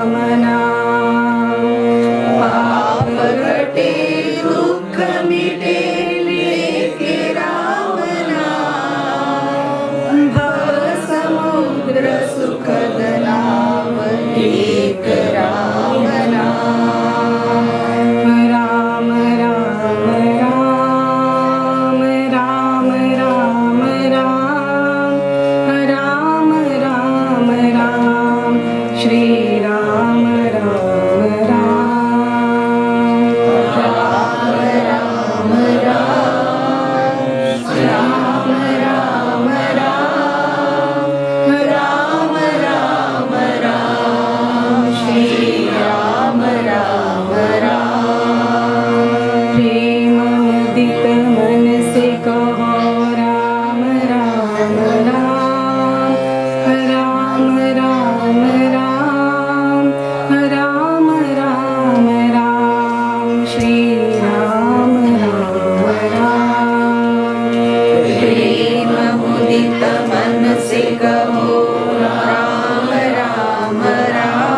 राम नाम। पाप कटे दुख मिटे लेके राम नाम। भव समुद्र सुखद नाम एक राम नाम। राम राम राम राम राम राम राम राम राम श्री राम राम राम। राम राम राम राम राम राम राम राम श्री राम राम राम। प्रेम उदित मन से कहो राम राम राम। राम राम राम राम राम राम श्री राम राम राम। प्रेम उदित मन से कहो राम राम राम।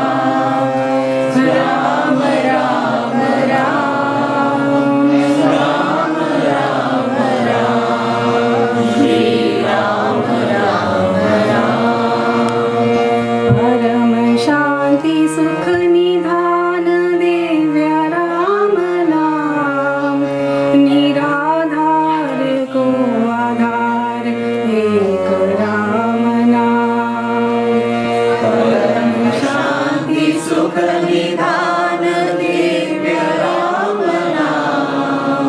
राम राम राम राम राम राम श्री राम राम राम। परम शांति सुख निधान दिव्य राम नाम। निराधार को आधार एक राम नाम। परम शांति सुख निधान दिव्य राम नाम।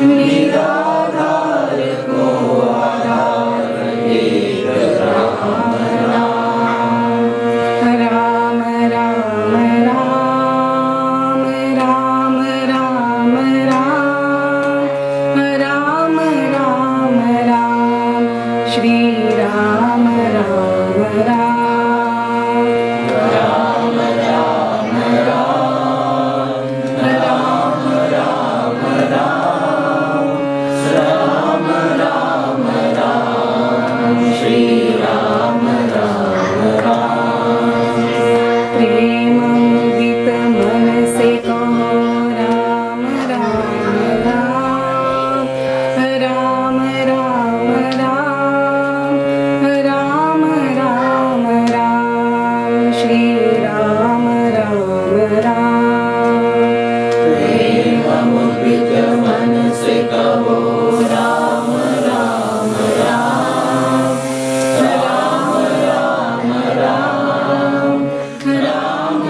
निराधार को आधार एक राम नाम। राम राम राम राम राम राम राम राम श्री राम राम राम। राम राम राम राम राम राम राम राम श्री राम राम राम। प्रेम उदित मन से कहो राम राम राम। राम राम राम राम राम राम श्री राम राम राम। प्रेम उदित मन से कहो Ram Ram Ram. Ram Ram Ram Ram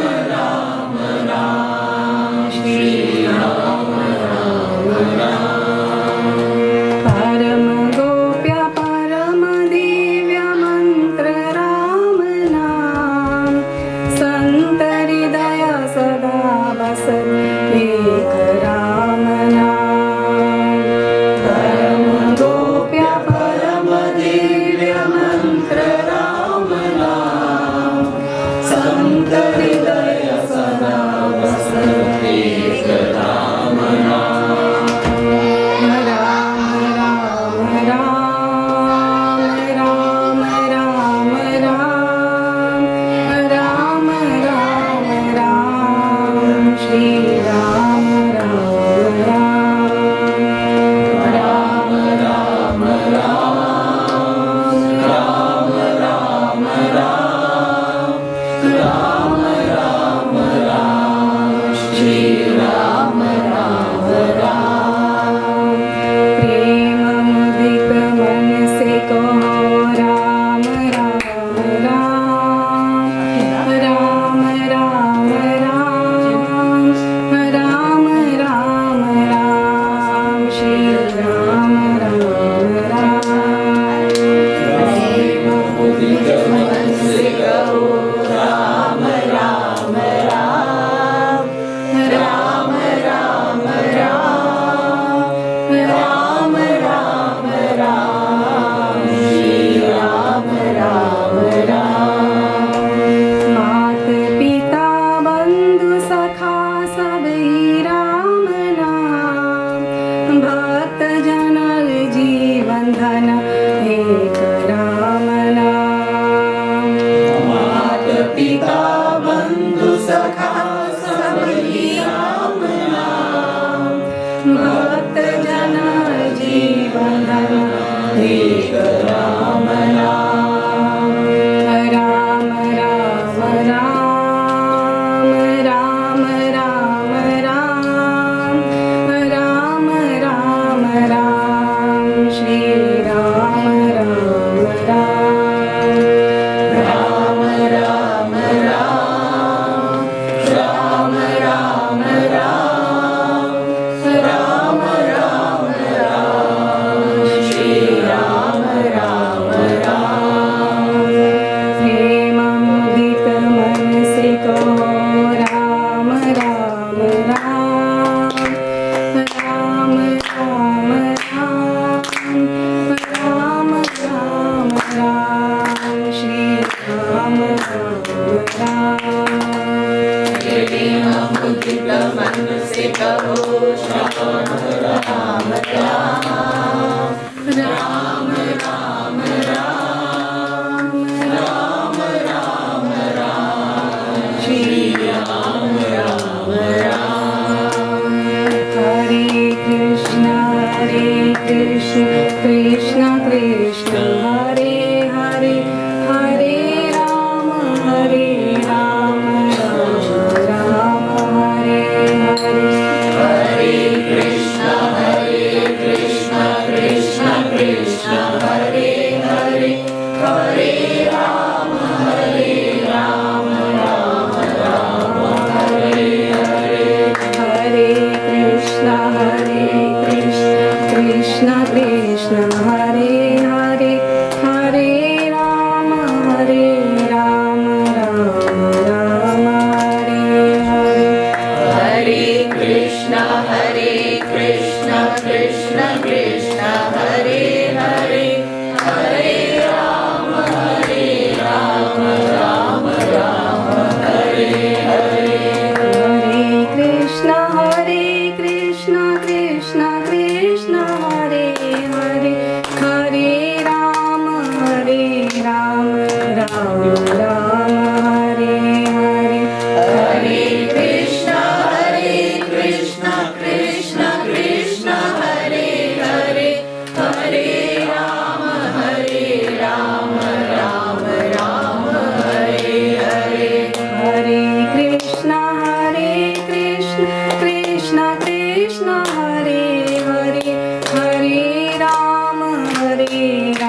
Krishna, Hare Krishna, Krishna Krishna, Hare Hare, Hare Ram,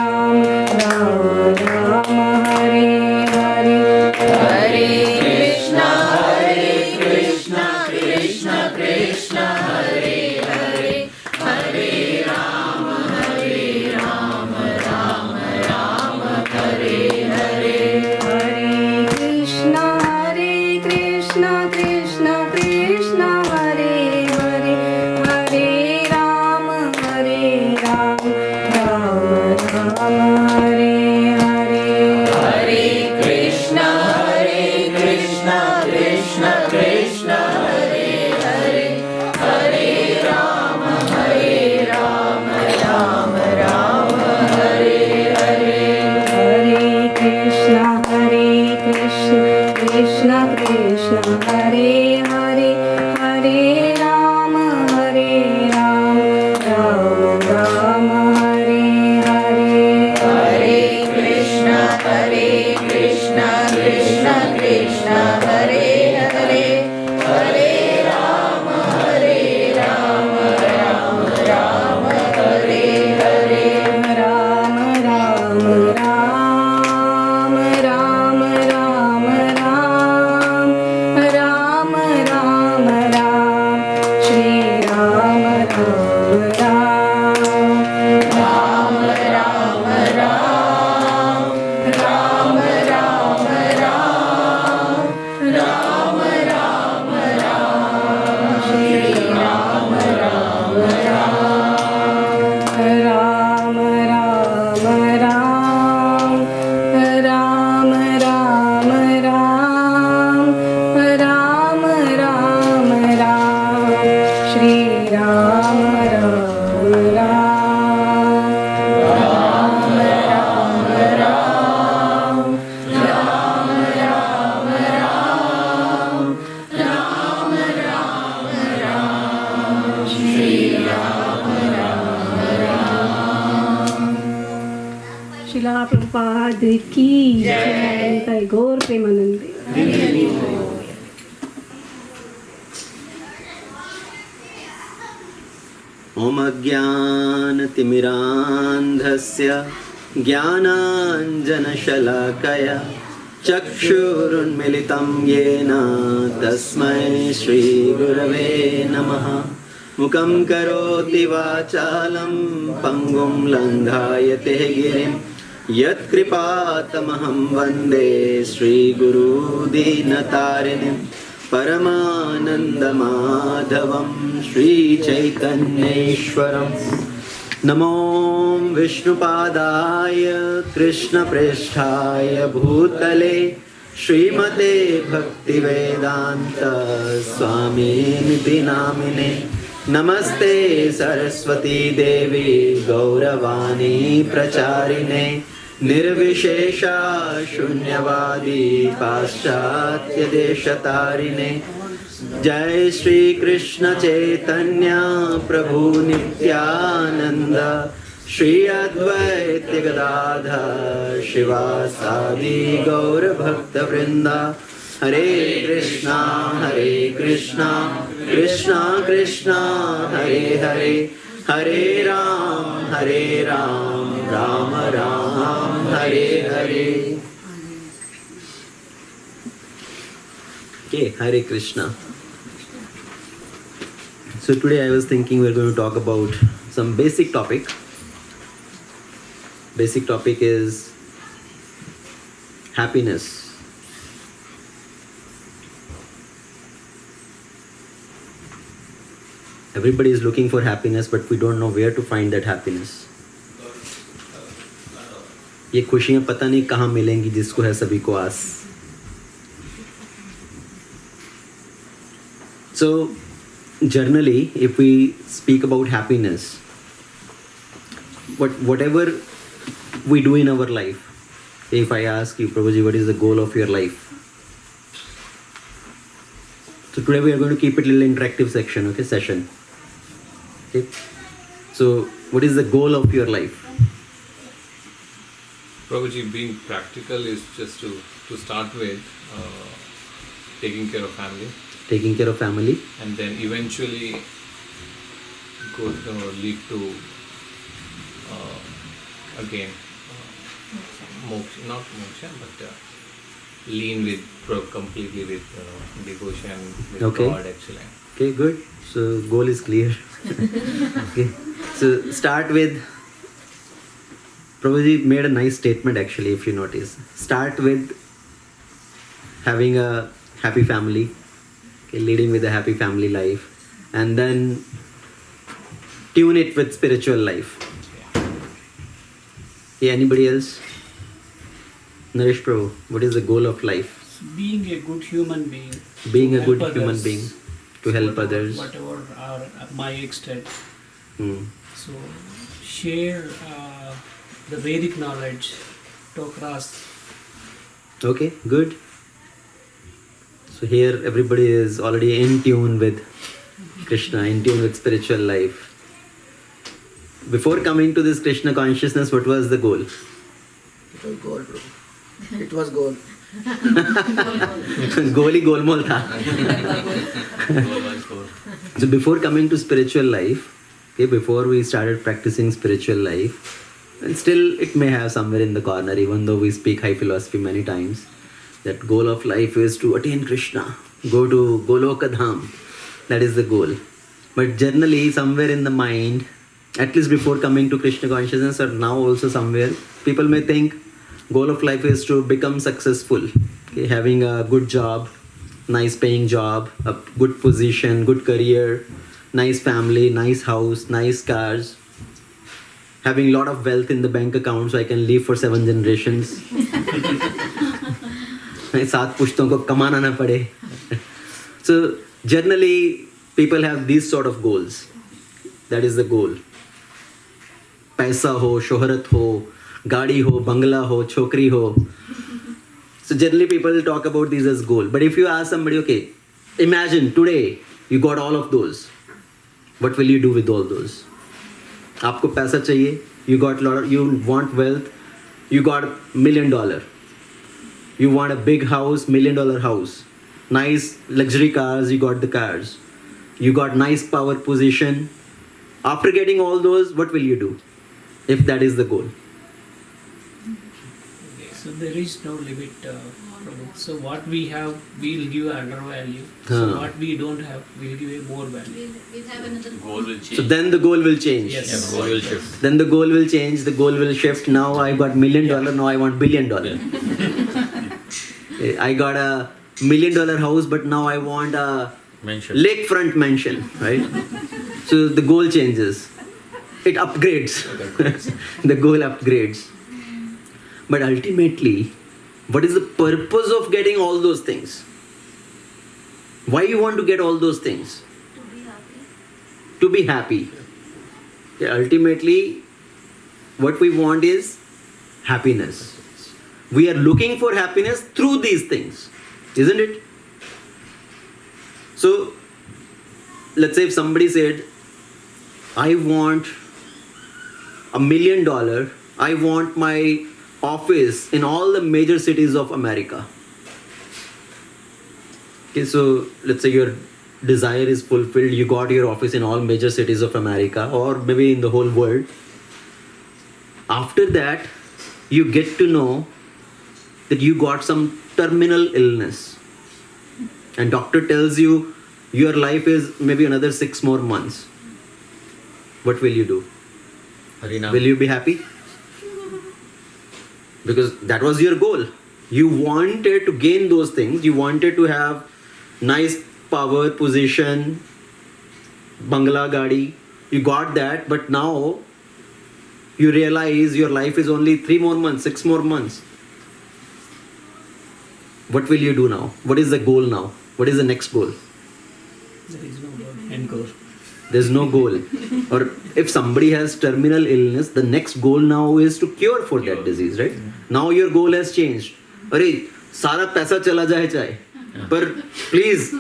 Ram Ram, Hare Hare. Hare Krishna, Krishna Krishna, Hare Hare, Hare Ram, Ram Hare Hare. Hare Krishna, Krishna Krishna, Hare Hare, Hare Ram, Ram Hare Hare. Hare Krishna, Krishna Krishna, Hare Hare, Hare Ram, Ram Hare Hare. Hare Krishna, Krishna Krishna, Hare Hare, Hare Ram, Ram Hare Hare. Hare Krishna, Krishna Krishna, Hare Hare, Hare Ram, Ram Hare Hare. Ram Ram Ram, Ram Ram Ram, Ram Ram Ram, Shri Ram Ram Ram. Ram Ram Ram, Ram Ram Ram, Ram Ram Ram, Shri Ram Ram Ram. Ram Ram Ram, Ram Ram Ram, Ram Ram Ram, Shri Ram Ram Ram. Ram Ram Ram, Ram Ram Ram, Ram Ram Ram, Shri Ram Ram Ram. शिला प्रभुपाद की जय। गौर प्रेमानंद। ओम अज्ञानतिमिरान्धस्य ज्ञानाञ्जनशलाकया चक्षुरुन्मिलितं येन तस्मै श्रीगुरवे नमः। मुखं करोति वाचालं पङ्गुं लङ्घायते गिरिं यत्कृपातमहं वन्दे श्रीगुरुदीनतारिणीं परमानन्दमाधवं श्रीचैतन्येश्वरम्। नमो विष्णुपादाय कृष्णप्रेष्ठाय भूतले श्रीमते भक्तिवेदान्त स्वामिनिति नामिने। नमस्ते सरस्वती देवी गौरवाणी प्रचारिणे निर्विशेषा शून्यवादी पाश्चात्य देशतारिणे। जय श्री कृष्ण चैतन्य प्रभु नित्यानंद श्री अद्वैत गदाधर शिवासादि गौर भक्त वृंदा। हरे कृष्णा कृष्णा कृष्णा हरे हरे, हरे Ram Ram Ram Hare Hare. Okay, Hare Krishna. So today I was thinking we're going to talk about some basic topic. Basic topic is happiness. Everybody is looking for happiness, but we don't know where to find that happiness. ये खुशियाँ पता नहीं कहाँ मिलेंगी जिसको है सभी को आस। So generally, if we speak about happiness, whatever we do in our life, if I ask you, Prabhuji, what is the goal of your life? So today we are going to keep it a little interactive section, okay, session. Okay. So what is the goal of your life? Prabhuji, being practical is just to start with, taking care of family, taking care of family, and then eventually lead to again moksha, not moksha, but lean with completely with devotion with Okay. God actually. Okay, good. So goal is clear. Okay. So start with, Prabhuji made a nice statement actually, if you notice. Start with having a happy family, okay, leading with a happy family life, and then tune it with spiritual life. Yeah, anybody else? Naresh Prabhu, what is the goal of life? Being a good human being. Being to a good help human others, being, to help whatever- others. Whatever are my extent. Hmm. So share the Vedic knowledge to across. Okay, good. So here everybody is already in tune with Krishna, in tune with spiritual life. Before coming to this Krishna consciousness, what was the goal? It was gold, bro. It was gold. Goal ही गोलमोल था. So before coming to spiritual life, okay, before we started practicing spiritual life, and still it may have somewhere in the corner, even though we speak high philosophy many times, that goal of life is to attain Krishna, go to Goloka Dham. That is the goal. But generally, somewhere in the mind, at least before coming to Krishna consciousness, or now also somewhere, people may think goal of life is to become successful, okay, having a good job, nice paying job, a good position, good career, nice family, nice house, nice cars, having a lot of wealth in the bank account so I can live for 7 generations. 7 पुश्तों को कमाना ना पड़े. So generally people have these sort of goals. That is the goal. पैसा हो, शोहरत हो, गाड़ी हो, बंगला हो, छोकरी हो. So generally people talk about these as goal. But if you ask somebody, okay, imagine today you got all of those. What will you do with all those? आपको पैसा चाहिए, you got lot of, you want wealth, you got $1 million. You want a big house, $1 million house. Nice luxury cars, you got the cars. You got nice power position. After getting all those, what will you do? If that is the goal. So there is no limit. Prabhu. So what we have, we'll give undervalue. Huh. So what we don't have, we'll give a more value. We'll have another Goal will change. So then the goal will change. Yes. Yeah, goal will shift. Then the goal will change, the goal will shift. Now I got $1 million, now I want $1 billion. I got a $1 million house, but now I want a Mention. lakefront mansion, right? So the goal changes. It upgrades. The goal upgrades. But ultimately, what is the purpose of getting all those things? Why you want to get all those things? To be happy. Yeah, ultimately, what we want is happiness. We are looking for happiness through these things, isn't it? So, let's say if somebody said, I want $1 million, I want my office in all the major cities of America. Okay, so let's say your desire is fulfilled, you got your office in all major cities of America or maybe in the whole world. After that, you get to know that you got some terminal illness. And doctor tells you your life is maybe another 6 more months. What will you do? Harinam. Will you be happy? Because that was your goal. You wanted to gain those things. You wanted to have nice power, position, bangla, gadi. You got that, but now you realize your life is only 3 more months, 6 more months. What will you do now? What is the goal now? What is the next goal? There is no end goal. There's no goal. Or if somebody has terminal illness, the next goal now is to cure for that disease, right? Now your goal has changed. Arey, सारा पैसा चला जाए चाहे, पर please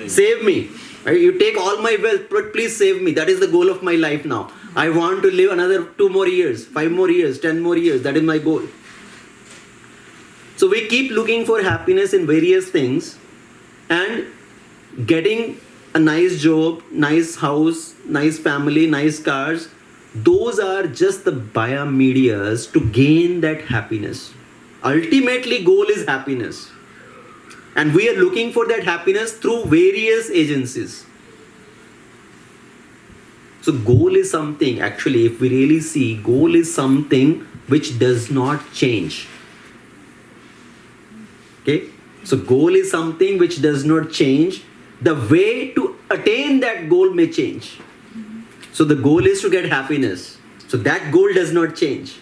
save me. Right? You take all my wealth, but please save me. That is the goal of my life now. I want to live another 2 more years, 5 more years, 10 more years. That is my goal. So we keep looking for happiness in various things, And getting a nice job, nice house, nice family, nice cars, those are just the biomedias to gain that happiness. Ultimately, goal is happiness. And we are looking for that happiness through various agencies. So goal is something, actually, if we really see, goal is something which does not change. Okay? So goal is something which does not change. The way to attain that goal may change. So the goal is to get happiness. So that goal does not change.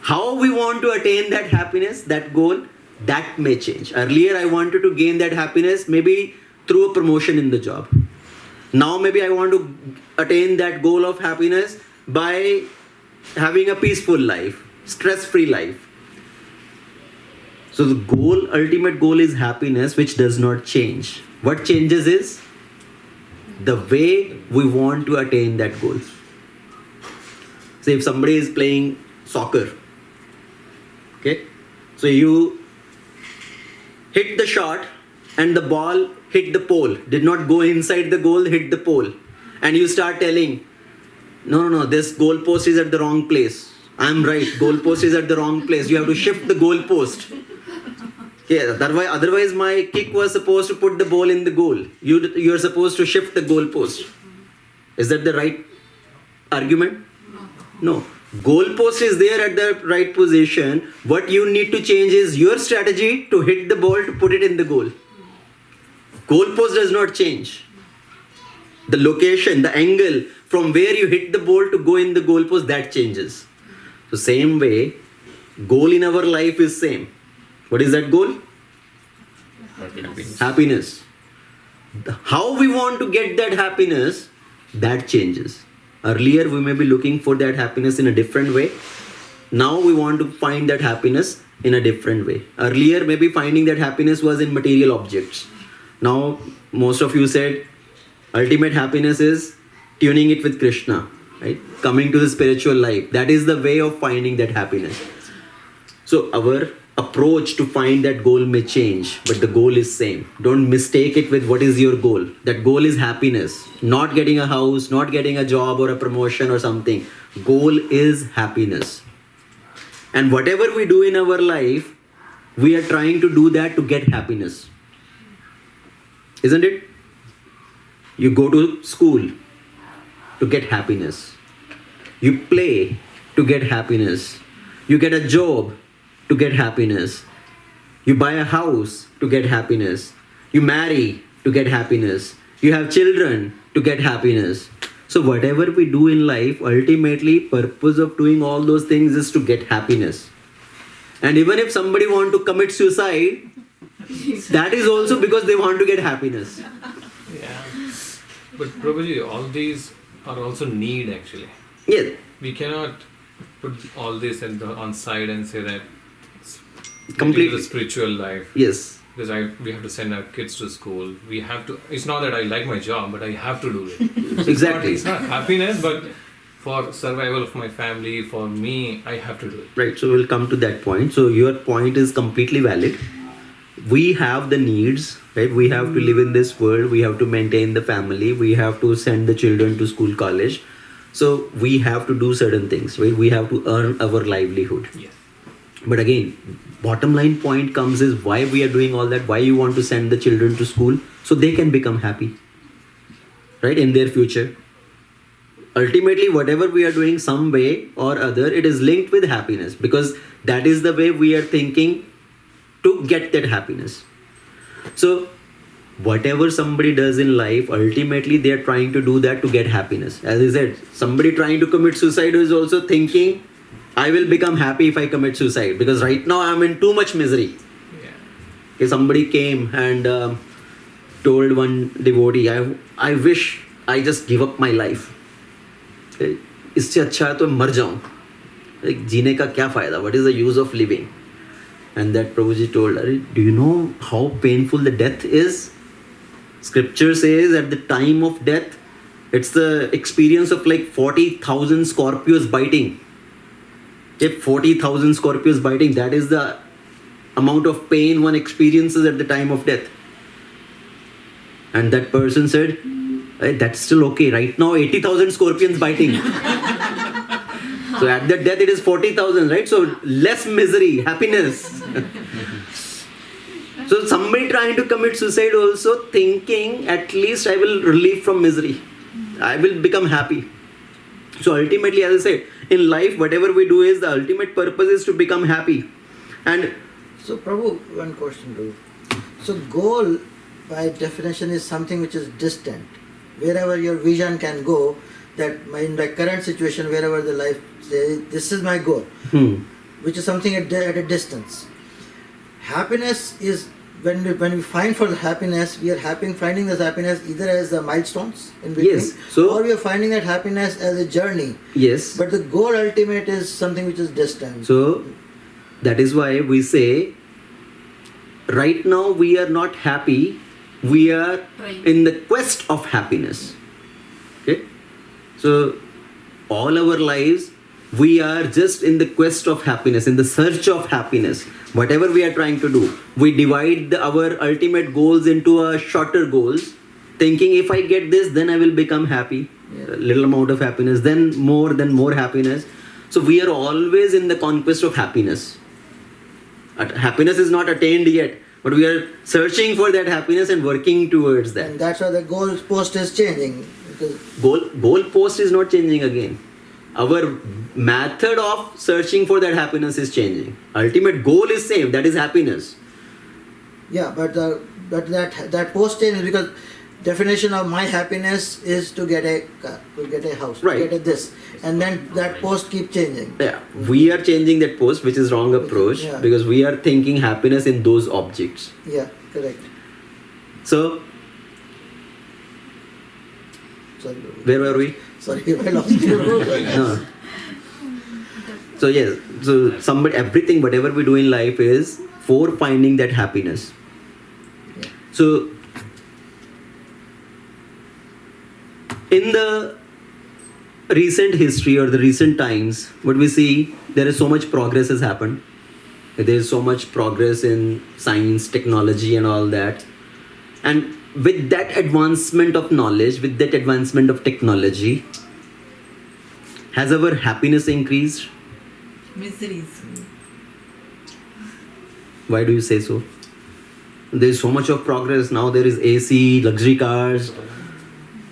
How we want to attain that happiness, that goal, that may change. Earlier I wanted to gain that happiness maybe through a promotion in the job. Now maybe I want to attain that goal of happiness by having a peaceful life, stress-free life. So the goal, ultimate goal is happiness, which does not change. What changes is the way we want to attain that goal. So if somebody is playing soccer, okay, so you hit the shot and the ball hit the pole, did not go inside the goal, hit the pole, and you start telling, no, this goal post is at the wrong place. I'm right, goal post is at the wrong place. You have to shift the goal post. Yeah, otherwise my kick was supposed to put the ball in the goal. You're supposed to shift the goal post. Is that the right argument? No. Goal post is there at the right position. What you need to change is your strategy to hit the ball, to put it in the goal. Goal post does not change. The location, the angle from where you hit the ball to go in the goal post, that changes. So same way, goal in our life is same. What is that goal? Happiness. How we want to get that happiness, that changes. Earlier we may be looking for that happiness in a different way. Now we want to find that happiness in a different way. Earlier maybe finding that happiness was in material objects. Now most of you said ultimate happiness is tuning it with Krishna, right? Coming to the spiritual life. That is the way of finding that happiness. So our approach to find that goal may change, but the goal is same. Don't mistake it with what is your goal. That goal is happiness. Not getting a house, not getting a job or a promotion or something. Goal is happiness. And whatever we do in our life, we are trying to do that to get happiness. Isn't it? You go to school to get happiness. You play to get happiness. You get a job to get happiness. You buy a house to get happiness. You marry to get happiness. You have children to get happiness. So whatever we do in life, ultimately purpose of doing all those things is to get happiness. And even if somebody want to commit suicide, that is also because they want to get happiness. Yeah. But Prabhuji, all these are also need actually. Yes. We cannot put all this on side and say that Completely. the spiritual life. Yes. Because we have to send our kids to school. We have to. It's not that I like my job, but I have to do it. Exactly. It's not happiness, but for survival of my family, for me, I have to do it. Right. So we'll come to that point. So your point is completely valid. We have the needs, right? We have to live in this world. We have to maintain the family. We have to send the children to school, college. So we have to do certain things, right? We have to earn our livelihood. Yes. But again, bottom line point comes is why we are doing all that, why you want to send the children to school, so they can become happy, right, in their future. Ultimately, whatever we are doing some way or other, it is linked with happiness, because that is the way we are thinking to get that happiness. So whatever somebody does in life, ultimately they are trying to do that to get happiness. As I said, somebody trying to commit suicide is also thinking, I will become happy if I commit suicide, because right now I'm in too much misery. Yeah. Okay, somebody came and told one devotee, I wish I just give up my life. Okay, इससे अच्छा है तो मर जाऊं. जीने का क्या फायदा? What is the use of living? And that Prabhuji told her, do you know how painful the death is? Scripture says at the time of death, it's the experience of like 40,000 scorpions biting. If 40,000 scorpions biting, that is the amount of pain one experiences at the time of death. And that person said, "Hey, that's still okay. Right now, 80,000 scorpions biting." So at that death, it is 40,000, right? So less misery, happiness. So somebody trying to commit suicide also thinking, at least I will relieve from misery. I will become happy. So ultimately, as I said, in life, whatever we do is the ultimate purpose is to become happy. And So Prabhu, one question to you. So goal by definition is something which is distant. Wherever your vision can go, that in the current situation, wherever the life says, this is my goal, which is something at a distance. Happiness is when we find for the happiness, we are finding this happiness either as the milestones in between, Yes, so- or we are finding that happiness as a journey. yes, But the goal ultimate is something which is distant. so that is why we say, right now we are not happy, we are in the quest of happiness. Okay? So all our lives we are just in the quest of happiness, in the search of happiness. Whatever we are trying to do, we divide our ultimate goals into a shorter goals, thinking if I get this, then I will become happy. A little amount of happiness, then more happiness. So we are always in the conquest of happiness. Happiness is not attained yet, but we are searching for that happiness and working towards that. And that's why the goal post is changing. Because Goal post is not changing again. Our method of searching for that happiness is changing. Ultimate goal is same, that is happiness. yeah, but that post changes because definition of my happiness is to get a car, to get a house, Right. to get a this, and then that post keep changing. Yeah, we are changing that post, which is wrong approach, Yeah. because we are thinking happiness in those objects. Yeah, correct. So Sorry, where were we? sorry, I lost you. No. So yes, so everything, whatever we do in life is for finding that happiness. So in the recent history or the recent times, what we see, there is so much progress has happened. There is so much progress in science, technology and all that. And with that advancement of knowledge, with that advancement of technology, has our happiness increased? Miseries. Why do you say so? There is so much of progress. Now there is AC, luxury cars.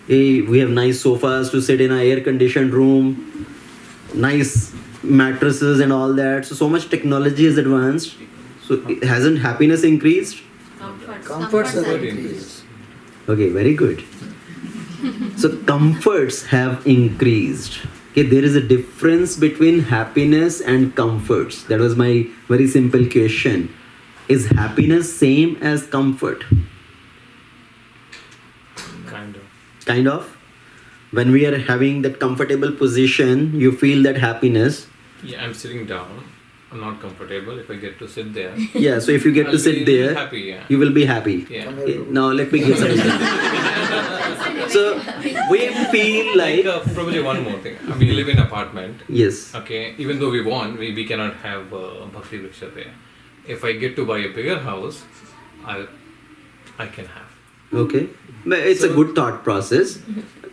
Hey, we have nice sofas to sit in an air-conditioned room, nice mattresses and all that. So much technology is advanced. So hasn't happiness increased? Comforts have Comfort increased. Okay, very good. So comforts have increased. Okay, there is a difference between happiness and comforts. That was my very simple question. Is happiness same as comfort? Kind of. Kind of. When we are having that comfortable position, you feel that happiness. Yeah, I'm sitting down. I'm not comfortable. If I get to sit there, Yeah, so if you get I'll to sit be there, happy, yeah. you will be happy. Yeah. Okay, now let me give something. So we feel like, Probably one more thing. We live in apartment. yes, Okay, even though we want, we cannot have Bhakti Vriksha there. If I get to buy a bigger house, I can have. okay. But it's a good thought process.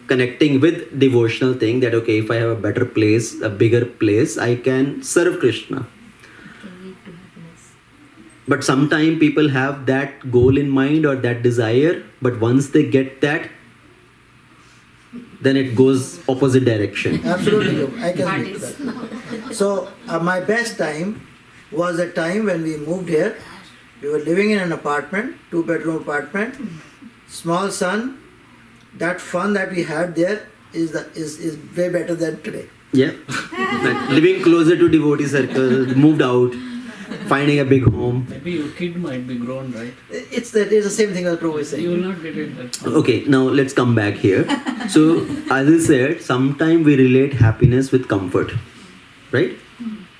Connecting with devotional thing that okay, if I have a better place, a bigger place, I can serve Krishna. But sometimes people have that goal in mind or that desire, but once they get that, then it goes opposite direction. Absolutely, I can speak to that. So my best time was the time when we moved here. We were living in an apartment, 2-bedroom apartment, small son. That fun that we had there is way better than today. Yeah. Like living closer to devotee circle, moved out, finding a big home. Maybe your kid might be grown, right? It's the same thing as Prabhu is You will saying. not get it that. Okay, now let's come back here. So, as I said, sometimes we relate happiness with comfort, right?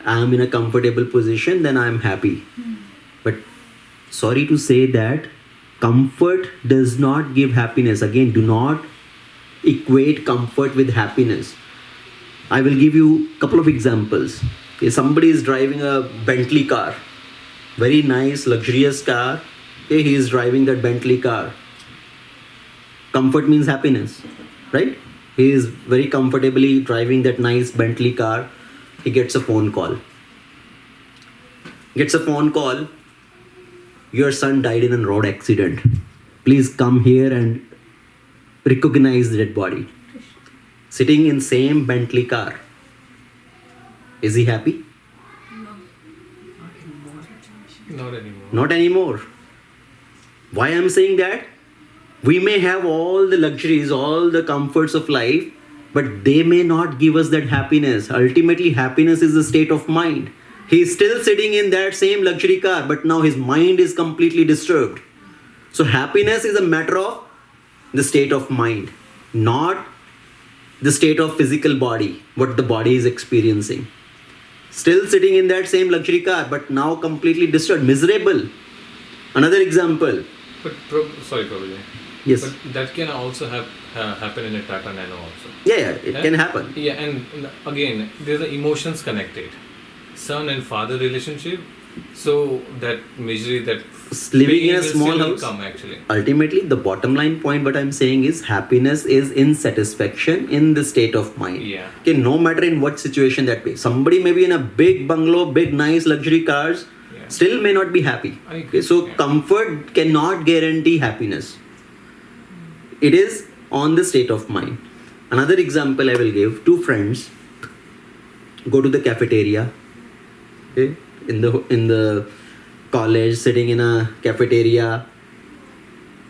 I am in a comfortable position, then I am happy. But sorry to say that comfort does not give happiness. Again, do not equate comfort with happiness. I will give you a couple of examples. Okay, somebody is driving a Bentley car, very nice, luxurious car. Okay, he is driving that Bentley car. Comfort means happiness, right? He is very comfortably driving that nice Bentley car. He gets a phone call. Your son died in a road accident. Please come here and recognize the dead body. Sitting in same Bentley car. Is he happy? Not anymore. Not anymore. Why I'm saying that? We may have all the luxuries, all the comforts of life, but they may not give us that happiness. Ultimately, happiness is a state of mind. He's still sitting in that same luxury car, but now his mind is completely disturbed. So happiness is a matter of the state of mind, not the state of physical body, what the body is experiencing. Still sitting in that same luxury car, but now completely disturbed, miserable. Another example. But sorry, Prabhuji. Yes. But that can also happen in a Tata Nano also. Yeah, it can happen. Yeah, and again, there's the emotions connected. Son and father relationship. So that misery, that Living in a pain will small still house. come actually. Ultimately, the bottom line point what I'm saying is happiness is in satisfaction in the state of mind. Yeah. Okay, no matter in what situation that be. Somebody may be in a big bungalow, big nice luxury cars, Yeah. still may not be happy. I agree. Okay, so Yeah. comfort cannot guarantee happiness. It is on the state of mind. Another example I will give: two friends go to the cafeteria. Okay, in the college, sitting in a cafeteria,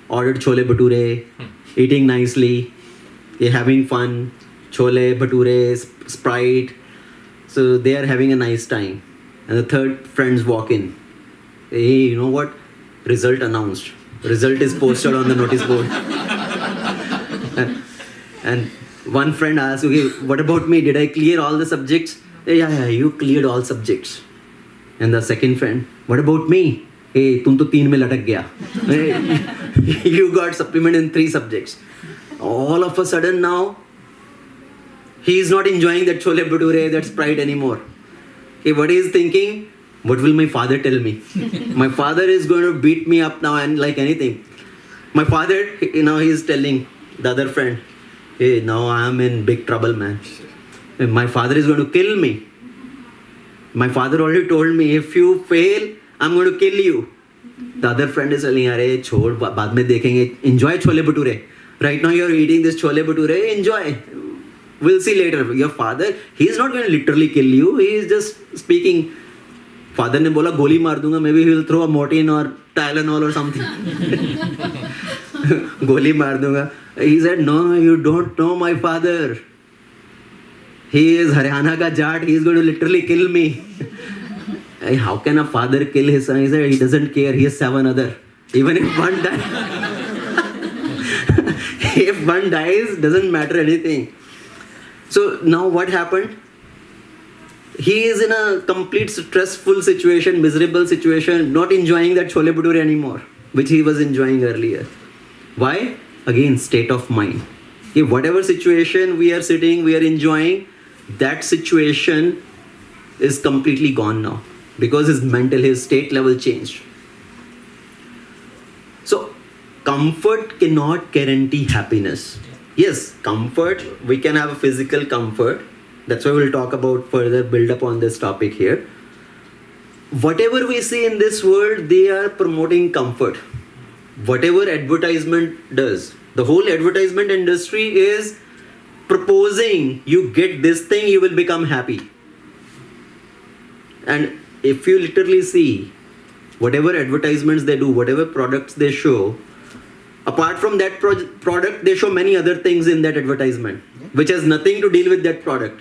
ordered chole bhature, eating nicely, having fun, chole bhature, Sprite. So they are having a nice time. And the third friends walk in. Hey, you know what? Result announced. Result is posted on the notice board. And one friend asks, okay, what about me? Did I clear all the subjects? Yeah, you cleared all subjects. And the second friend, what about me? Hey, tum to 3 mein latak gaya. Hey, you got supplement in 3 subjects. All of a sudden now, he is not enjoying that chole bhature, that Sprite anymore. Okay, what he is thinking? What will my father tell me? My father is going to beat me up now and like anything. My father, now he is telling the other friend, hey, now I am in big trouble, man. My father is going to kill me. My father already told me, if you fail, I'm going to kill you. The other friend is telling, Arey, chhod, baad mein dekhenge. Enjoy chole bhature. Right now you are eating this chole bhature. Enjoy. We'll see later. Your father, he is not going to literally kill you. He is just speaking. Father ne bola, goli maar dunga. Maybe he will throw a Mortin or Tylenol or something. Goli maar dunga. He said, no, you don't know my father. He is Haryana ka Jat. He is going to literally kill me. How can a father kill his son? He said, he doesn't care. He has 7 other. Even if one dies, if one dies, doesn't matter anything. So now what happened? He is in a complete stressful situation, miserable situation, not enjoying that chole bhature anymore, which he was enjoying earlier. Why? Again, state of mind. Okay, whatever situation we are sitting, we are enjoying, that situation is completely gone now because his state level changed. So, comfort cannot guarantee happiness. Yes, comfort, we can have a physical comfort. That's why we'll talk about further build up on this topic here. Whatever we see in this world, they are promoting comfort. Whatever advertisement does, the whole advertisement industry is proposing you get this thing, you will become happy. And if you literally see whatever advertisements they do, whatever products they show, apart from that product, they show many other things in that advertisement, which has nothing to deal with that product.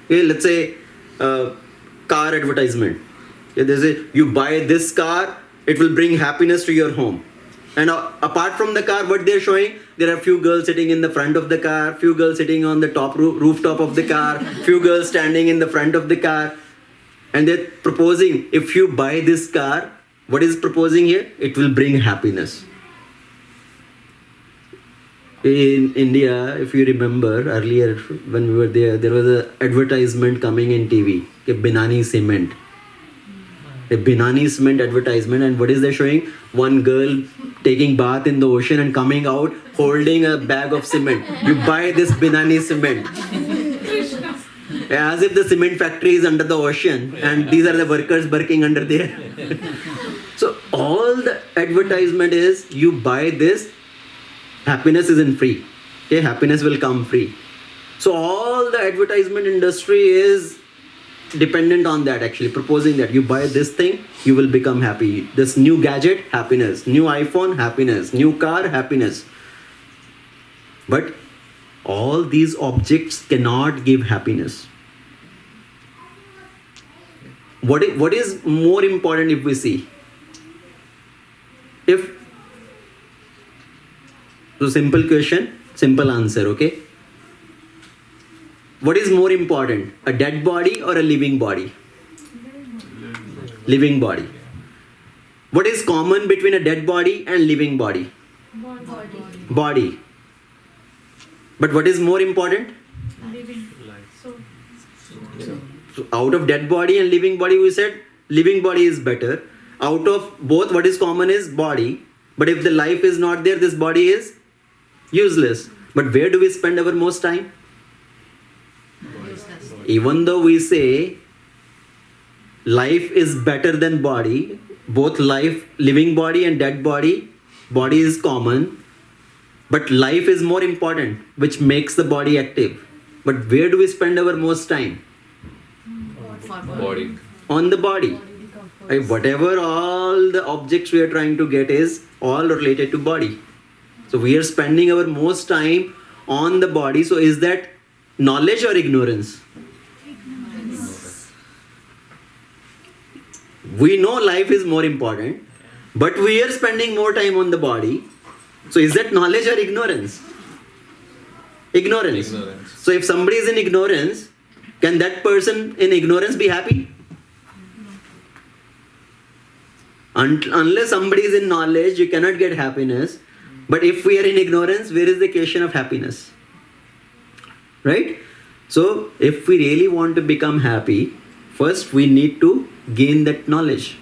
Okay, let's say car advertisement. Okay, they say you buy this car, it will bring happiness to your home. And apart from the car, what they're showing, there are few girls sitting in the front of the car, few girls sitting on the top rooftop of the car, few girls standing in the front of the car. And they're proposing, if you buy this car, what is proposing here? It will bring happiness. In India, if you remember earlier when we were there was an advertisement coming in TV, Binani Cement. A Binani cement advertisement, and what is they showing? One girl taking bath in the ocean and coming out holding a bag of cement. You buy this Binani cement. As if the cement factory is under the ocean and these are the workers working under there. So all the advertisement is you buy this, happiness isn't free. Okay, happiness will come free. So all the advertisement industry is dependent on that, actually proposing that you buy this thing, you will become happy. This new gadget, happiness. New iPhone, happiness. New car, happiness. But all these objects cannot give happiness. What is more important if we see? So simple question, simple answer, okay? What is more important, a dead body or a living body? Living body. What is common between a dead body and living body? Body. But what is more important? So out of dead body and living body, we said living body is better. Out of both, what is common is body. But if the life is not there, this body is useless. But where do we spend our most time? Even though we say life is better than body, both life, living body and dead body, body is common, but life is more important, which makes the body active. But where do we spend our most time? Body. On the body. Whatever all the objects we are trying to get is all related to body. So we are spending our most time on the body. So is that knowledge or ignorance? We know life is more important, but we are spending more time on the body. So is that knowledge or ignorance? Ignorance. So if somebody is in ignorance, can that person in ignorance be happy? Unless somebody is in knowledge, you cannot get happiness. But if we are in ignorance, where is the question of happiness? Right? So if we really want to become happy, first we need to gain that knowledge.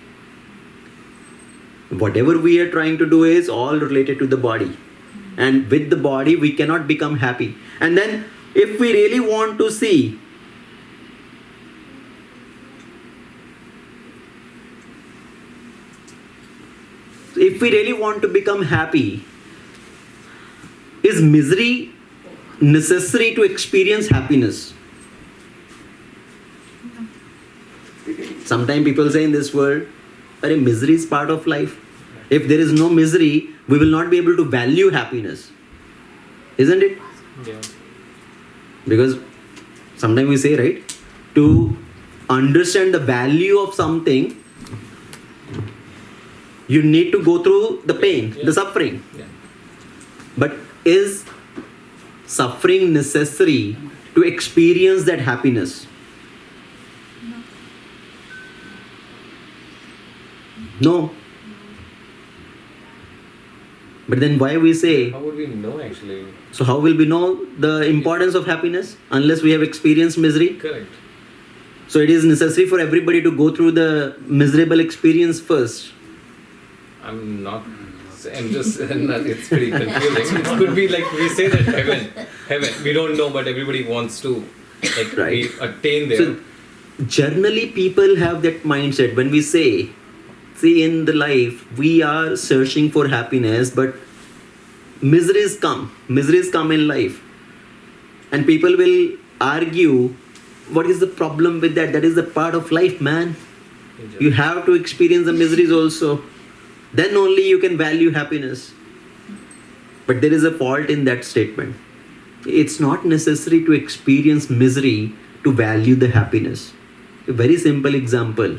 Whatever we are trying to do is all related to the body. And with the body, we cannot become happy. And then if we really want to see to become happy, is misery necessary to experience happiness? Sometimes people say in this world, misery is part of life. If there is no misery, we will not be able to value happiness. Isn't it? Yeah. Because sometimes we say, right, to understand the value of something, you need to go through the pain, the suffering. Yeah. But is suffering necessary to experience that happiness? No. But then why we say, How would we know actually? so how will we know the importance of happiness unless we have experienced misery? Correct. So it is necessary for everybody to go through the miserable experience first. I'm just, it's pretty confusing. It could be like we say that heaven, we don't know, but everybody wants to like Right. we attain there. So generally people have that mindset when we say, see, in the life we are searching for happiness, but miseries come in life, and people will argue, what is the problem with that? That is the part of life, man. You have to experience the miseries also. Then only you can value happiness. But there is a fault in that statement. It's not necessary to experience misery to value the happiness. A very simple example.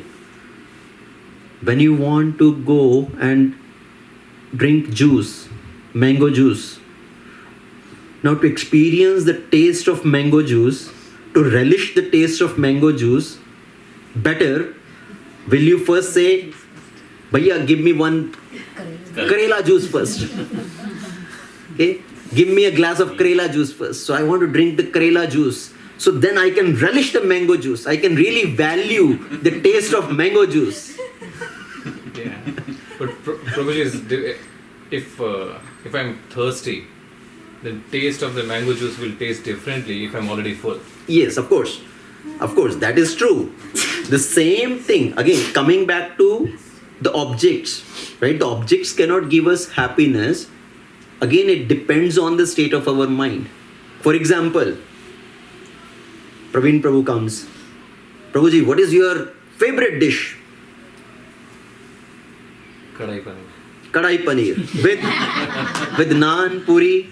When you want to go and drink juice, mango juice, now to experience the taste of mango juice, to relish the taste of mango juice better, will you first say, Bhaiya, give me one Karela juice first. Okay? Give me a glass of Karela juice first. So I want to drink the Karela juice. So then I can relish the mango juice. I can really value the taste of mango juice. Yeah. But Prabhuji, if I'm thirsty, the taste of the mango juice will taste differently if I'm already full. Yes, of course. Of course, that is true. The same thing, again, coming back to the objects, right? The objects cannot give us happiness. Again, it depends on the state of our mind. For example, Praveen Prabhu comes. Prabhuji, what is your favorite dish? Kadai paneer. Kadai paneer. With naan, puri,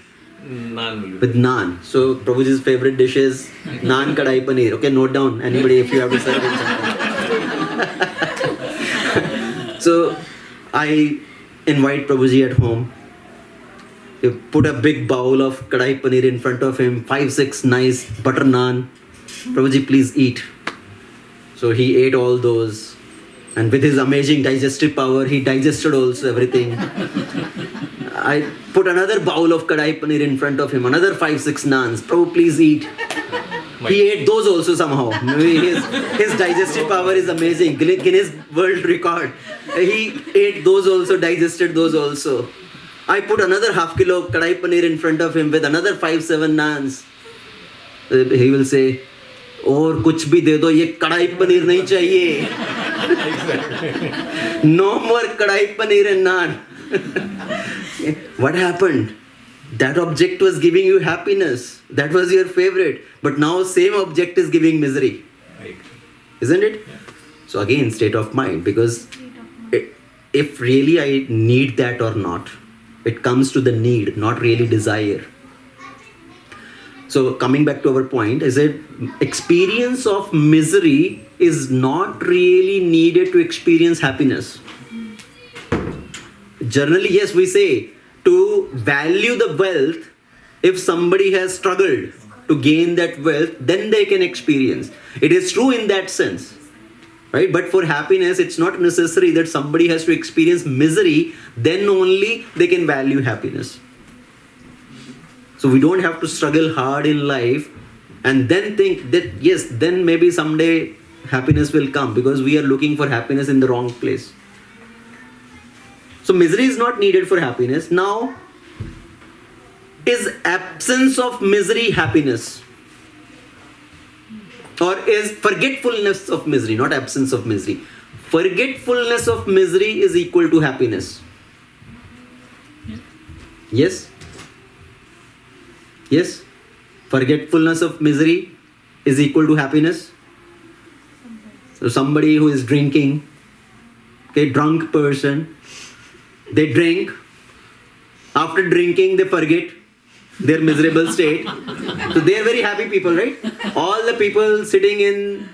Naan will be. with naan. So Prabhuji's favorite dish is naan kadai paneer. Okay, note down anybody if you have to serve it something. So I invite Prabhuji at home. You put a big bowl of kadai paneer in front of him, 5-6 nice butter naan. Prabhuji, please eat. So he ate all those. And with his amazing digestive power, he digested also everything. I put another bowl of kadai paneer in front of him, another 5-6 naans. Prabhu, please eat. He ate those also somehow. His digestive power is amazing. Guinness World Record. He ate those also, digested those also. I put another half kilo kadai paneer in front of him with another 5-7 naans. He will say, और कुछ भी दे दो ये कढ़ाई पनीर नहीं चाहिए. No more kadai paneer and naan. What happened? That object was giving you happiness. That was your favorite. But now same object is giving misery. I agree. Isn't it? Yeah. So again, state of mind. Because if really I need that or not, it comes to the need, not really desire. So coming back to our point, is that experience of misery is not really needed to experience happiness. Generally, yes, we say to value the wealth, if somebody has struggled to gain that wealth, then they can experience. It is true in that sense. Right? But for happiness, it's not necessary that somebody has to experience misery, then only they can value happiness. So we don't have to struggle hard in life and then think that yes, then maybe someday happiness will come, because we are looking for happiness in the wrong place. So misery is not needed for happiness. Now, is absence of misery happiness? Or is forgetfulness of misery, not absence of misery? Forgetfulness of misery is equal to happiness. Yes? Yes? Forgetfulness of misery is equal to happiness. So somebody who is drinking, okay, drunk person, they drink. After drinking, they forget their miserable state. So they are very happy people, right? All the people sitting in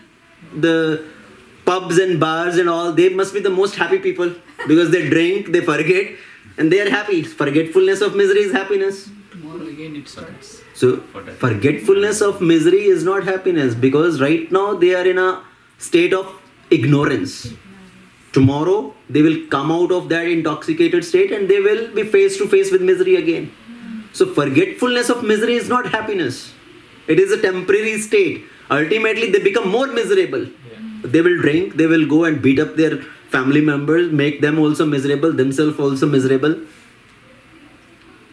the pubs and bars and all, they must be the most happy people, because they drink, they forget, and they are happy. Forgetfulness of misery is happiness. Tomorrow again it starts. So forgetfulness of misery is not happiness, because right now they are in a state of ignorance. Tomorrow they will come out of that intoxicated state and they will be face to face with misery again. So forgetfulness of misery is not happiness. It is a temporary state. Ultimately they become more miserable. Yeah. They will drink, they will go and beat up their family members, make them also miserable, themselves also miserable.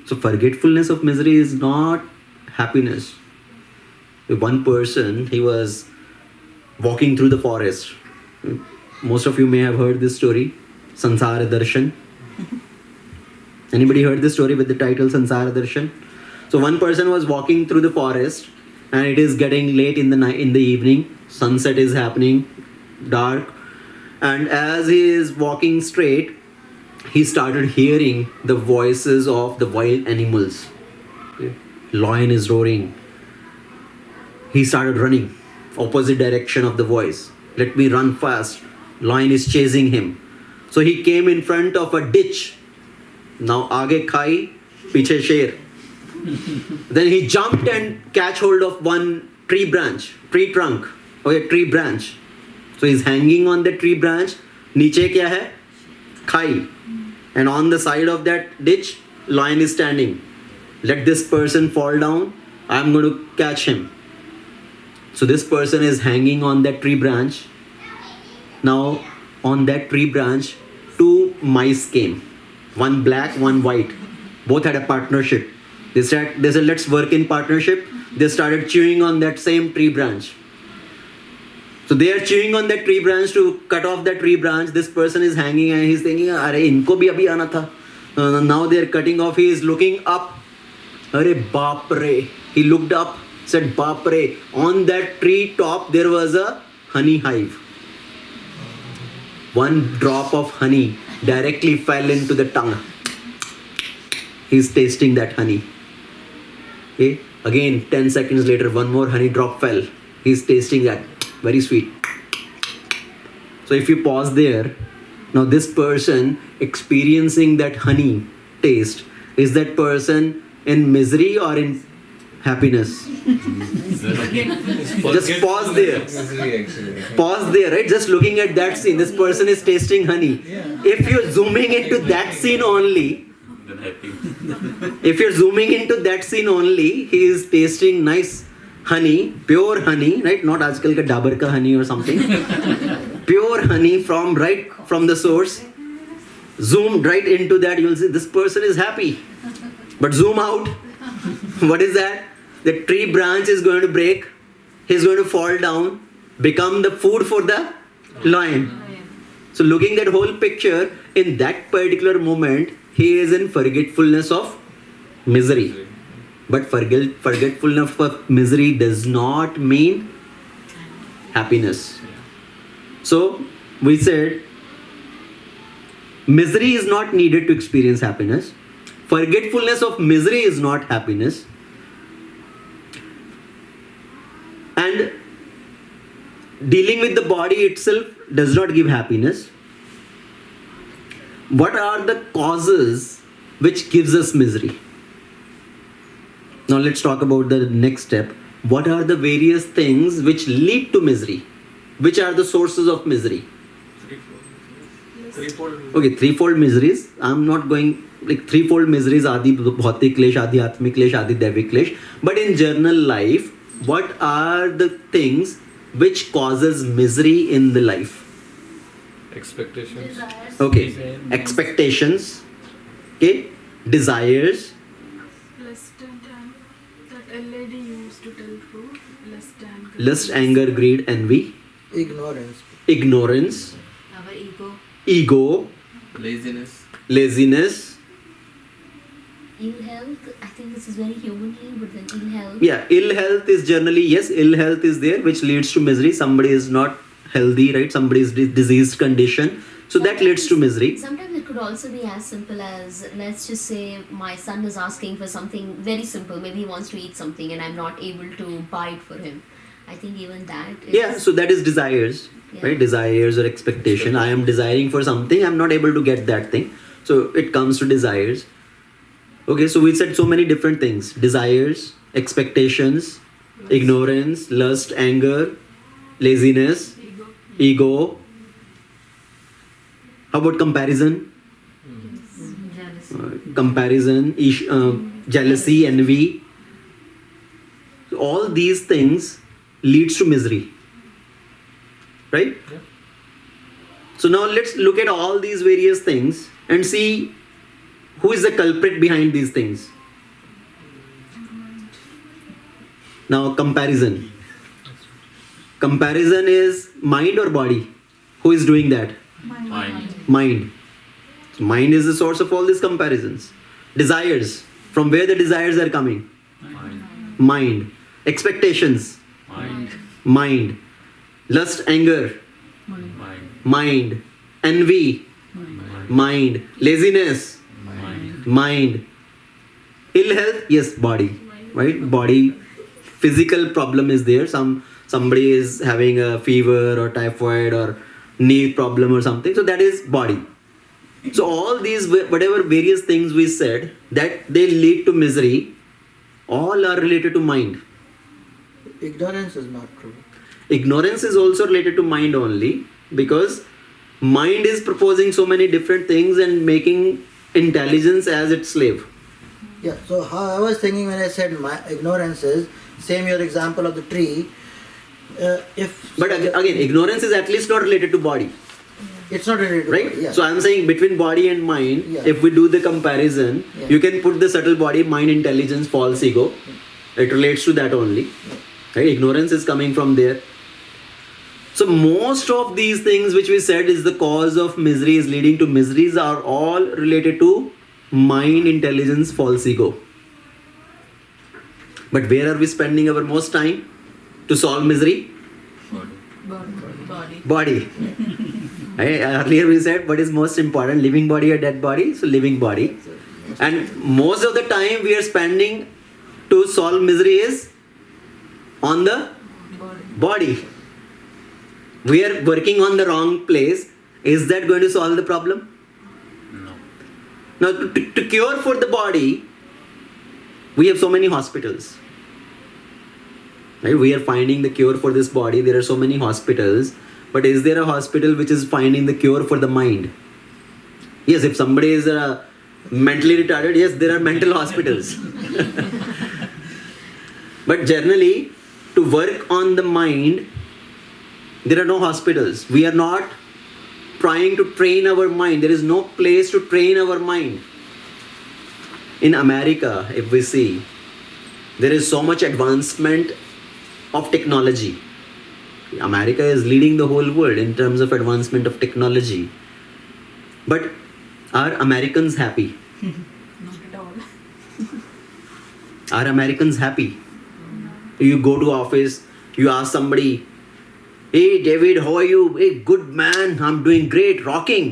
So forgetfulness of misery is not happiness. One person, he was walking through the forest. Most of you may have heard this story, Sansara Darshan. Anybody heard this story with the title Sansara Darshan? So one person was walking through the forest and it is getting late in the night, in the evening. Sunset is happening, dark. And as he is walking straight, he started hearing the voices of the wild animals. Lion is roaring. He started running opposite direction of the voice. Let me run fast. Lion is chasing him. So he came in front of a ditch. Now aage khai, piche sher. Then he jumped and catch hold of one tree trunk, or a tree branch. So he's hanging on the tree branch. Niche kya hai? Khai. And on the side of that ditch, lion is standing. Let this person fall down. I'm going to catch him. So this person is hanging on that tree branch. Now on that tree branch, two mice came, one black, one white. Both had a partnership. They said, let's work in partnership. They started chewing on that same tree branch. So they are chewing on that tree branch to cut off that tree branch. This person is hanging and he's thinking, "Arey, inko bhi abhi aana tha." Now they are cutting off. He is looking up. "Arey baap re." He looked up, said, "Baap re." On that tree top there was a honey hive. One drop of honey directly fell into the tongue. He's tasting that honey. Okay. Again, 10 seconds later, one more honey drop fell. He's tasting that. Very sweet. So if you pause there, now this person experiencing that honey taste, is that person in misery or in happiness? Just pause there. Pause there, right? Just looking at that scene. This person is tasting honey. If you're zooming into that scene only, if you're zooming into that scene only, he is tasting nice honey, pure honey, right? Not aajkal ka dabar ka honey or something. Pure honey from right from the source. Zoomed right into that, you will see this person is happy. But zoom out. What is that? The tree branch is going to break. He's going to fall down, become the food for the lion. So looking at whole picture, in that particular moment, he is in forgetfulness of misery. But forgetfulness of misery does not mean happiness. So we said misery is not needed to experience happiness. Forgetfulness of misery is not happiness. And dealing with the body itself does not give happiness. What are the causes which gives us misery? Now let's talk about the next step. What are the various things which lead to misery? Which are the sources of misery? Okay, threefold miseries. I'm not going like threefold miseries, adi bhautik klesh, adi atmik klesh, adi daivik klesh. But in general life, what are the things which causes misery in the life? Expectations. Okay, expectations. Okay, desires. Lust and that lady used to tell through lust, Lust, anger, greed, envy. Ignorance. Our Ego. Laziness. Ill health, I think this is very humanly, but then ill health. Yeah, ill health is generally, yes, ill health is there, which leads to misery. Somebody is not healthy, right? Somebody is diseased condition. So that leads to misery. Sometimes it could also be as simple as, let's just say my son is asking for something very simple. Maybe he wants to eat something and I'm not able to buy it for him. I think even that is... Yeah, so that is desires, right? Desires or expectation. I am desiring for something, I'm not able to get that thing. So it comes to desires. Okay, so we said so many different things. Desires, expectations, ignorance, lust, anger, laziness, ego. How about comparison? Comparison, jealousy, envy. All these things leads to misery. Right? Yeah. So now let's look at all these various things and see who is the culprit behind these things. Now comparison. Comparison is mind or body? Who is doing that? Mind. So mind is the source of all these comparisons. Desires. From where the desires are coming? Mind. Expectations? Mind. Lust, anger? Mind. Envy? Mind. Laziness? Mind. Ill health? Yes, body. Right? Body. Physical problem is there. Somebody is having a fever or typhoid or knee problem or something. So that is body. So all these, whatever various things we said, that they lead to misery, all are related to mind. Ignorance is not true. Ignorance is also related to mind only, because mind is proposing so many different things and making intelligence as its slave. Yeah, so how I was thinking when I said my ignorance is, same your example of the tree. But again, ignorance is at least not related to body. It's not related to right? body, yeah. So I'm saying between body and mind, Yeah. if we do the comparison, Yeah. you can put the subtle body, mind, intelligence, false ego. It relates to that only. Right? Ignorance is coming from there. So most of these things which we said is the cause of misery, is leading to miseries, are all related to mind, intelligence, false ego. But where are we spending our most time to solve misery? Body. Body. Right? Earlier we said what is most important, living body or dead body? So living body. And most of the time we are spending to solve misery is on the body. We are working on the wrong place. Is that going to solve the problem? No. Now to cure for the body, we have so many hospitals. Right? We are finding the cure for this body. There are so many hospitals. But is there a hospital which is finding the cure for the mind? Yes, if somebody is mentally retarded, yes, there are mental hospitals. But generally, to work on the mind, there are no hospitals. We are not trying to train our mind. There is no place to train our mind. In America, if we see, there is so much advancement of technology. America is leading the whole world in terms of advancement of technology. But are Americans happy? Not at all. Are Americans happy? You go to office, you ask somebody, "Hey David, how are you?" "Hey, good man, I'm doing great, rocking."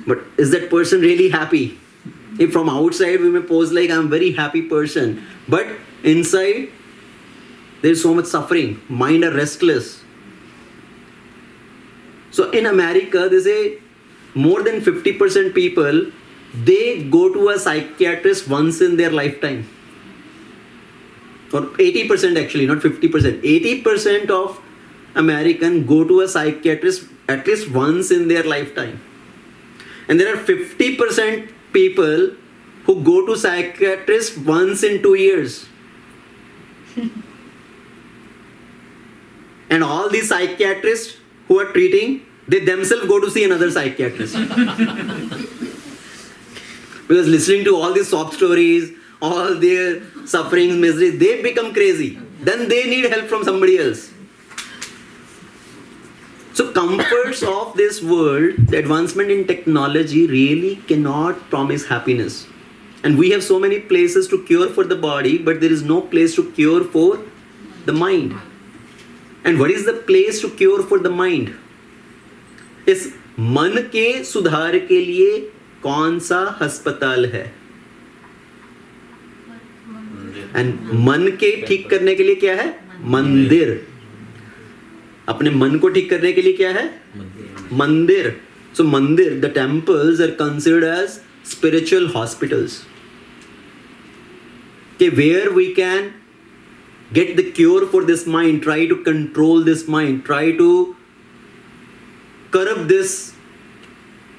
But is that person really happy? If from outside we may pose like I'm a very happy person, but inside there is so much suffering, mind are restless. So in America, they say more than 50% people, they go to a psychiatrist once in their lifetime. Or 80% actually, not 50%. 80% of Americans go to a psychiatrist at least once in their lifetime. And there are 50% people who go to psychiatrist once in 2 years. And all these psychiatrists who are treating, they themselves go to see another psychiatrist. Because listening to all these sob stories, all their sufferings, miseries, they become crazy. Then they need help from somebody else. So comforts of this world, the advancement in technology really cannot promise happiness. And we have so many places to cure for the body, but there is no place to cure for the mind. And what is the place to cure for the mind? इस मन के सुधार के लिए कौन सा अस्पताल है? एंड मन के ठीक करने के लिए क्या है? मंदिर. अपने मन को ठीक करने के लिए क्या है? मंदिर. So mandir, the temples are considered as spiritual hospitals. Okay, where we can get the cure for this mind, try to control this mind, try to curb this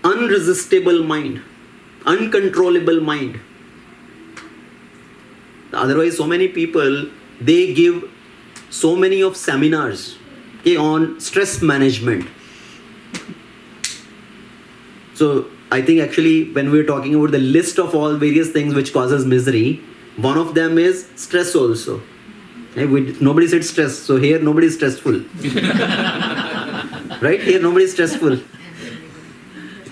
unresistible mind, uncontrollable mind. Otherwise, so many people, they give so many of seminars, okay, on stress management. So I think actually when we're talking about the list of all various things which causes misery, one of them is stress also. Nobody said stress, so here nobody is stressful. Right? Here nobody is stressful.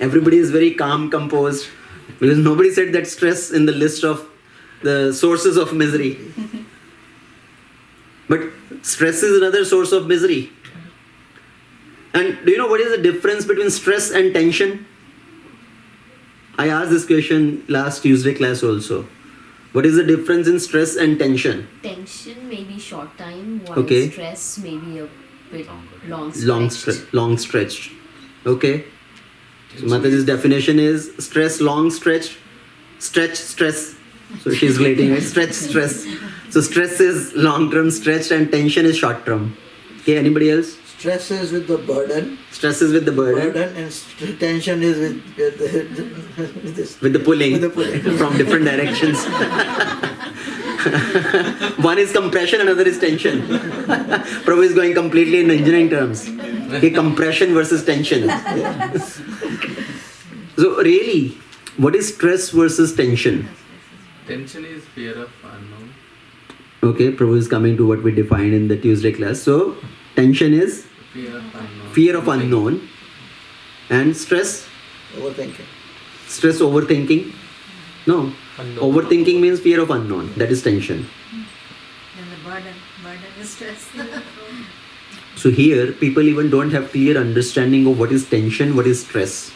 Everybody is very calm, composed. Because nobody said that stress in the list of the sources of misery. But stress is another source of misery. And do you know what is the difference between stress and tension? I asked this question last Tuesday class also. What is the difference in stress and tension? Tension may be short time, while Okay. stress may be a bit long Long stretched. Okay. So Mataji's definition is stress, long stretched, stretch, stress. So she's relating it. Stretch, stress. So stress is long term stretched and tension is short term. Okay, anybody else? Stress is with the burden. Stress is with the burden. And tension is with this. With the pulling. With the pulling. From different directions. One is compression, another is tension. Prabhu is going completely in engineering terms. Okay, compression versus tension. So really, what is stress versus tension? Tension is fear of unknown. Okay, Prabhu is coming to what we defined in the Tuesday class. So tension is Fear of unknown. fear of unknown, and stress, Overthinking. stress overthinking. No, Unknown. overthinking means fear of unknown. That is tension. And the burden is stress. So here, people even don't have clear understanding of what is tension, what is stress.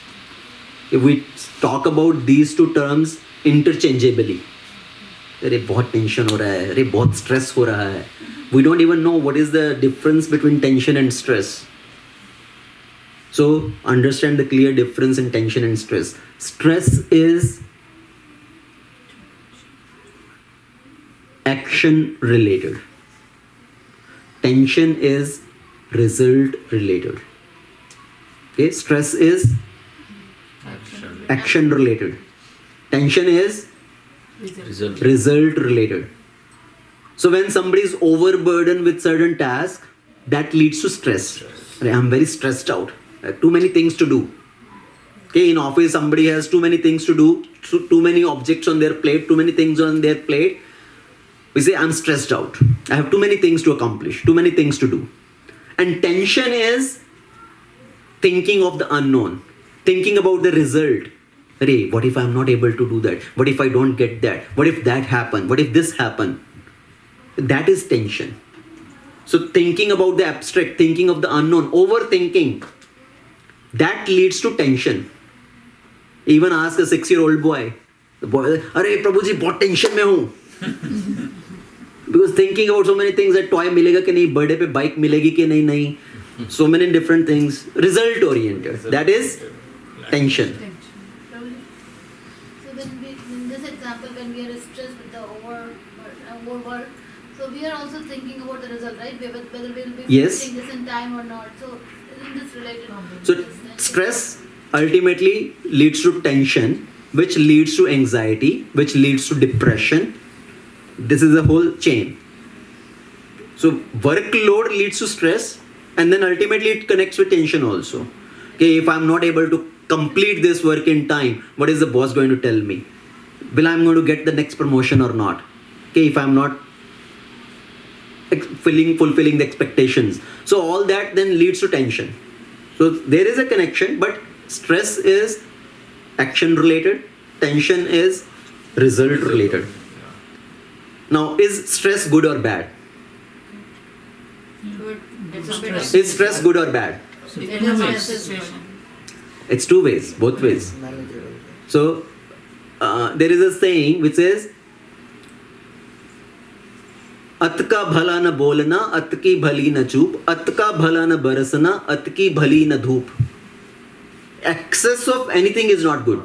If we talk about these two terms interchangeably, अरे बहुत tension हो रहा है, अरे बहुत stress हो रहा है. We don't even know what is the difference between tension and stress. So understand the clear difference in tension and stress. Stress is action related. Tension is result related. Okay, stress is action related. Tension is result related. So when somebody is overburdened with certain tasks, that leads to stress. I'm very stressed out. I have too many things to do. Okay, in office somebody has too many things to do, too many objects on their plate, too many things on their plate. We say, I'm stressed out. I have too many things to accomplish, too many things to do. And tension is thinking of the unknown, thinking about the result. Hey, what if I'm not able to do that? What if I don't get that? What if that happened? What if this happened? That is tension. So thinking about the abstract, thinking of the unknown, overthinking, that leads to tension. Even ask a 6-year-old boy, the boy, अरे प्रभु जी बहुत tension में हूँ. Because thinking about so many things, that toy मिलेगा कि नहीं, birthday पे bike मिलेगी कि नहीं, so many different things, result oriented. That is tension. So then in this example, when we are stressed with the overwork, so we are also thinking about the result, right? Whether we will be Yes. finishing this in time or not. So isn't this related? So stress ultimately leads to tension, which leads to anxiety, which leads to depression. This is a whole chain. So workload leads to stress, and then ultimately it connects with tension also. Okay, if I'm not able to complete this work in time, what is the boss going to tell me? Will I'm going to get the next promotion or not? Okay, if I'm not fulfilling the expectations. So all that then leads to tension. So there is a connection, but stress is action related, tension is result related. Now, is stress good or bad? Good. Is stress good or bad? It's two ways, both ways. Manageable. So there is a saying which says, अत का भला न बोलना, अत की भली न चूप, अत का भला न बरसना, अत की भली न धूप. Excess of anything is not good.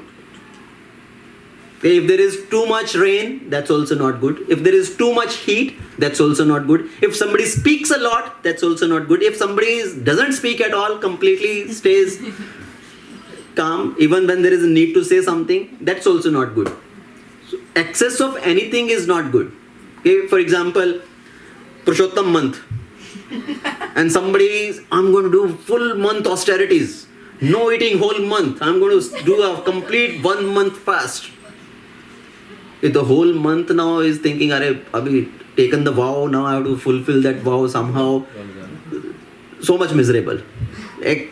Okay, if there is too much rain, that's also not good. If there is too much heat, that's also not good. If somebody speaks a lot, that's also not good. If somebody doesn't speak at all, completely stays calm, even when there is a need to say something, that's also not good. So, excess of anything is not good. Okay, for example, Purushottam month, and somebody is, I'm going to do full month austerities, no eating whole month, I'm going to do a complete 1 month fast. If the whole month now is thinking, I've taken the vow, now I have to fulfill that vow somehow. So much miserable.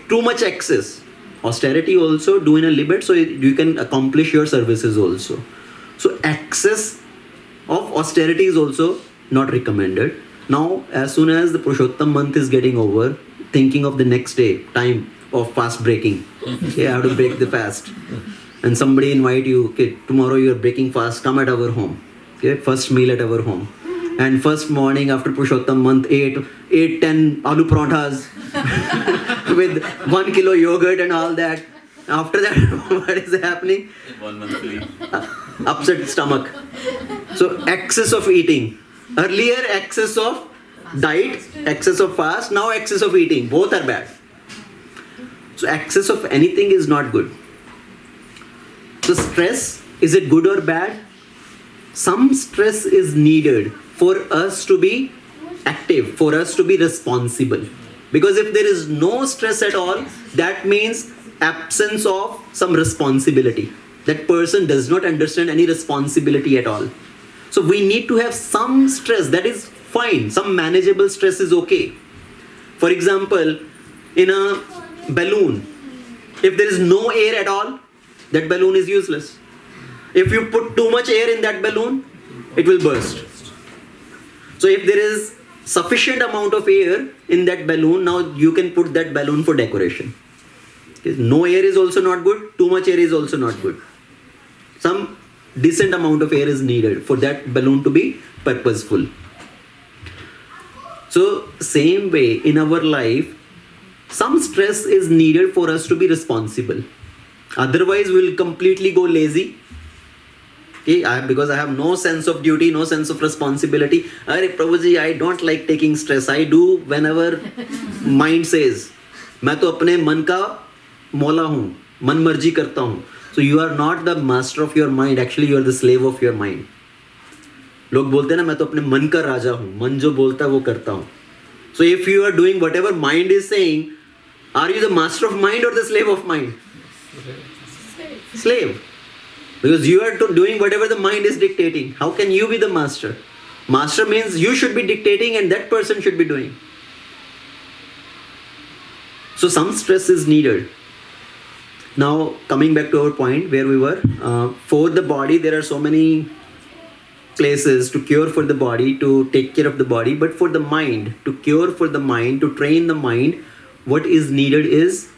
Too much excess. Austerity also, do in a limit so you can accomplish your services also. So excess of austerity is also not recommended. Now, as soon as the Purushottam month is getting over, thinking of the next day, time of fast breaking. Okay, I have to break the fast. And somebody invite you, okay, tomorrow you are breaking fast, come at our home. Okay, first meal at our home. And first morning after Purushottam month, 10 aloo paranthas with 1 kilo yogurt and all that. After that, what is happening? 1 month leave. Upset stomach. So excess of eating. Earlier excess of diet, excess of fast, now excess of eating. Both are bad. So excess of anything is not good. So stress, is it good or bad? Some stress is needed for us to be active, for us to be responsible. Because if there is no stress at all, that means absence of some responsibility. That person does not understand any responsibility at all. So we need to have some stress. That is fine. Some manageable stress is okay. For example, in a balloon, if there is no air at all, that balloon is useless. If you put too much air in that balloon, it will burst. So if there is sufficient amount of air in that balloon, now you can put that balloon for decoration. Okay? No air is also not good, too much air is also not good. Some decent amount of air is needed for that balloon to be purposeful. So same way in our life, some stress is needed for us to be responsible. Otherwise we will completely go lazy. Okay, because I have no sense of duty, no sense of responsibility. Arey Prabhuji, I don't like taking stress. I do whenever mind says. मैं तो अपने मन का मौला हूँ, मन मर्जी करता हूँ. So you are not the master of your mind. Actually, you are the slave of your mind. लोग बोलते हैं ना, मैं तो अपने मन का राजा हूँ. मन जो बोलता है वो करता हूँ. So if you are doing whatever mind is saying, are you the master of mind or the slave of mind? Slave. Because you are doing whatever the mind is dictating. How can you be the master? Master means you should be dictating and that person should be doing. So some stress is needed. Now coming back to our point where we were, for the body there are so many places to cure for the body, to take care of the body, but for the mind, to cure for the mind, to train the mind, what is needed is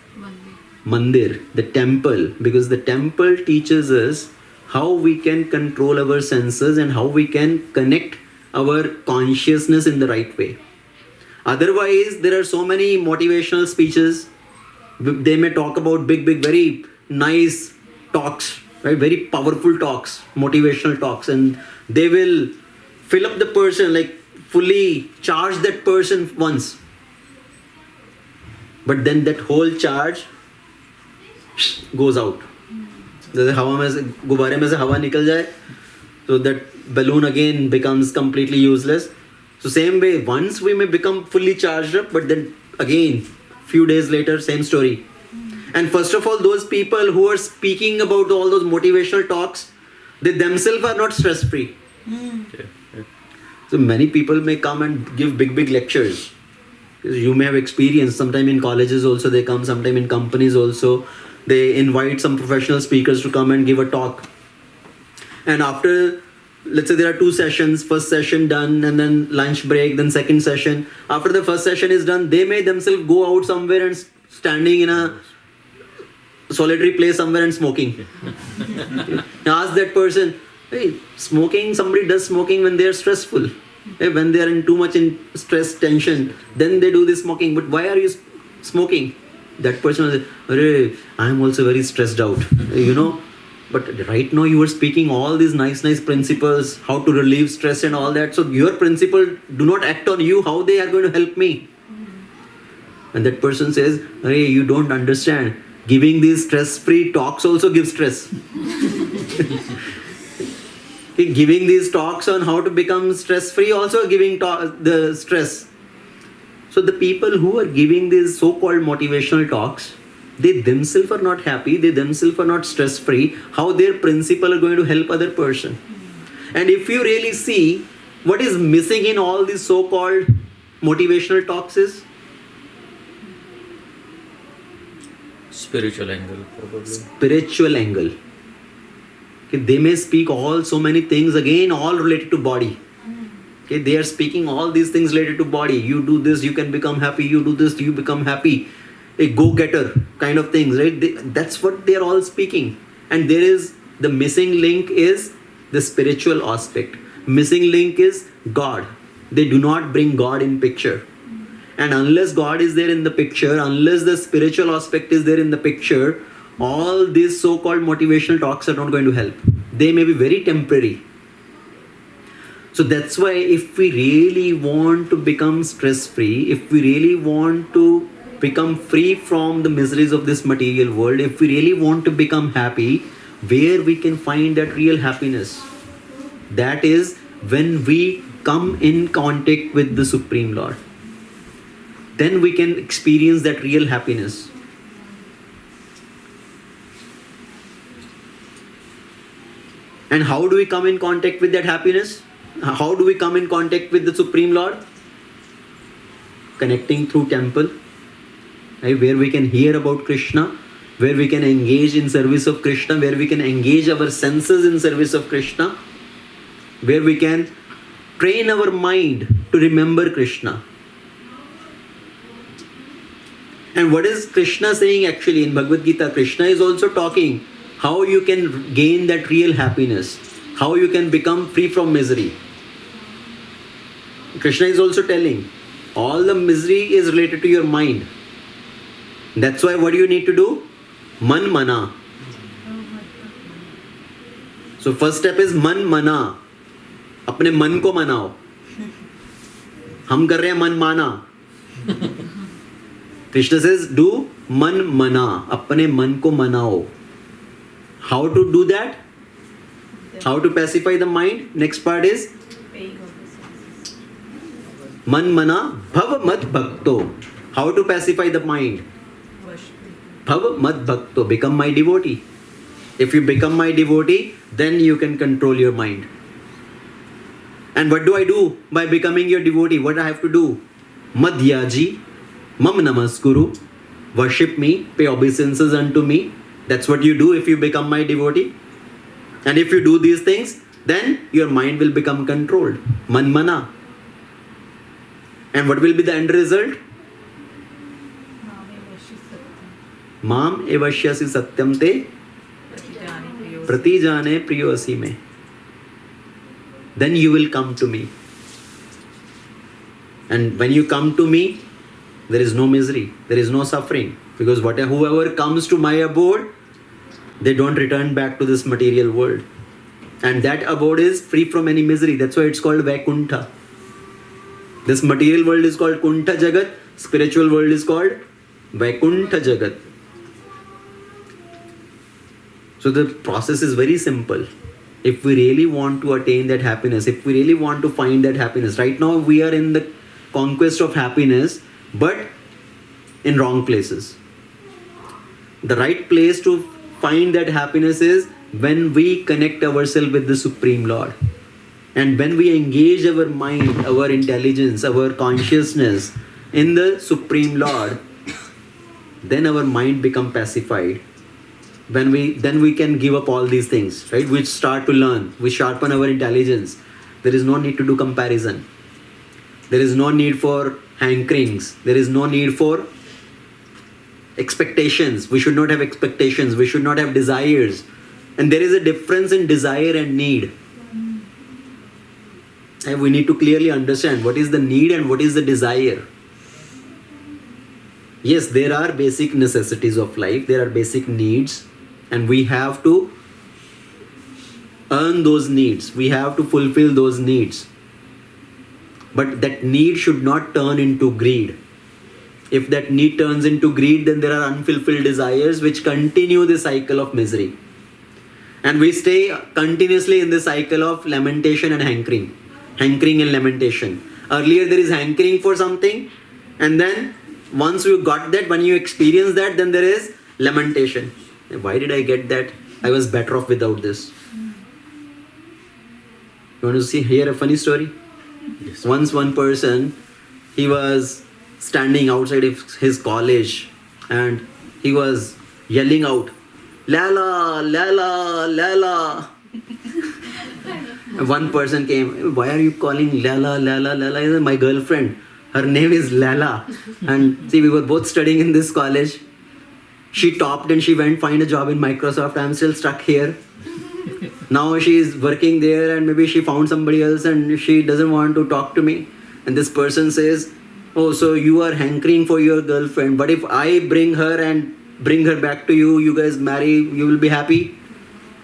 Mandir, the temple, because the temple teaches us how we can control our senses and how we can connect our consciousness in the right way. Otherwise, there are so many motivational speeches. They may talk about big, very nice talks, right? Very powerful talks, motivational talks, and they will fill up the person, like fully charge that person once. But then that whole charge goes out. जैसे हवा में से गुब्बारे में से हवा निकल जाए, so that balloon again becomes completely useless. So same way, once we may become fully charged up, but then again, few days later, same story. And first of all, those people who are speaking about all those motivational talks, they themselves are not stress-free. So many people may come and give big lectures. You may have experienced, sometime in colleges also they come, sometime in companies also. They invite some professional speakers to come and give a talk. And after, let's say there are 2 sessions, first session done and then lunch break, then second session. After the first session is done, they may themselves go out somewhere and standing in a solitary place somewhere and smoking. Ask that person, hey, smoking, somebody does smoking when they are stressful. Hey, when they are in too much in stress, tension, then they do this smoking. But why are you smoking? That person will say, Arey, I am also very stressed out, you know. But right now you are speaking all these nice principles, how to relieve stress and all that. So your principle do not act on you, how they are going to help me? And that person says, Arey, you don't understand. Giving these stress-free talks also gives stress. Giving these talks on how to become stress-free also giving the stress. So the people who are giving these so-called motivational talks, they themselves are not happy, they themselves are not stress-free. How their principle are going to help other person? And if you really see, what is missing in all these so-called motivational talks is? Spiritual angle, probably. Spiritual angle. Okay, they may speak so many things, again all related to body. Okay, they are speaking all these things related to body. You do this, you can become happy. You do this, you become happy. A go-getter kind of things, right? That's what they are all speaking. And there is the missing link is the spiritual aspect. Missing link is God. They do not bring God in picture. And unless God is there in the picture, unless the spiritual aspect is there in the picture, all these so-called motivational talks are not going to help. They may be very temporary. So that's why if we really want to become stress-free, if we really want to become free from the miseries of this material world, if we really want to become happy, where we can find that real happiness? That is when we come in contact with the Supreme Lord. then we can experience that real happiness. And how do we come in contact with that happiness? How do we come in contact with the Supreme Lord? Connecting through temple, right, where we can hear about Krishna, where we can engage in service of Krishna, where we can engage our senses in service of Krishna, where we can train our mind to remember Krishna. And what is Krishna saying actually in Bhagavad Gita? Krishna is also talking how you can gain that real happiness, how you can become free from misery. Krishna is also telling all the misery is related to your mind. That's why what do you need to do? Man mana. So first step is man mana. अपने मन को मनाओ. हम कर रहे हैं मन माना. Krishna says do man mana. अपने मन को मनाओ. How to do that? How to pacify the mind? Next part is man mana bhav mad bhakto. How to pacify the mind? Bhav mad bhakto. Become my devotee. If you become my devotee, then you can control your mind. And what do I do by becoming your devotee? What I have to do? Madhyaji, mam namaskuru, worship me, pay obeisances unto me. That's what you do if you become my devotee. And if you do these things, then your mind will become controlled. Man mana. And what will be the end result? Mam evashyasi satyam te pratijane priyasi me. Then you will come to me. And when you come to me, there is no misery, there is no suffering. Because whoever comes to my abode, they don't return back to this material world. And that abode is free from any misery. That's why it's called Vaikuntha. This material world is called Kuntha Jagat. Spiritual world is called Vaikuntha Jagat. So the process is very simple. If we really want to attain that happiness, if we really want to find that happiness, right now we are in the conquest of happiness, but in wrong places. The right place to find that happiness is when we connect ourselves with the Supreme Lord. And when we engage our mind, our intelligence, our consciousness in the Supreme Lord, then our mind becomes pacified. Then we can give up all these things, right? We start to learn, we sharpen our intelligence. There is no need to do comparison. There is no need for hankerings. There is no need for expectations. We should not have expectations. We should not have desires. And there is a difference in desire and need. And we need to clearly understand what is the need and what is the desire. Yes, there are basic necessities of life. There are basic needs. And we have to earn those needs. We have to fulfill those needs. But that need should not turn into greed. If that need turns into greed, then there are unfulfilled desires which continue the cycle of misery. And we stay continuously in the cycle of lamentation and hankering. Hankering and lamentation. Earlier there is hankering for something, and then once you got that, when you experience that, then there is lamentation. Why did I get that? I was better off without this. You want to hear a funny story? Yes. Once one person, he was standing outside of his college and he was yelling out, Lala, Lala, Lala. One person came, why are you calling Lala, Lala, Lala? Is my girlfriend. Her name is Lala. And see, we were both studying in this college. She topped and she went find a job in Microsoft. I'm still stuck here. Now she is working there and maybe she found somebody else and she doesn't want to talk to me. And this person says, oh, so you are hankering for your girlfriend. But if I bring her and bring her back to you, you guys marry, you will be happy?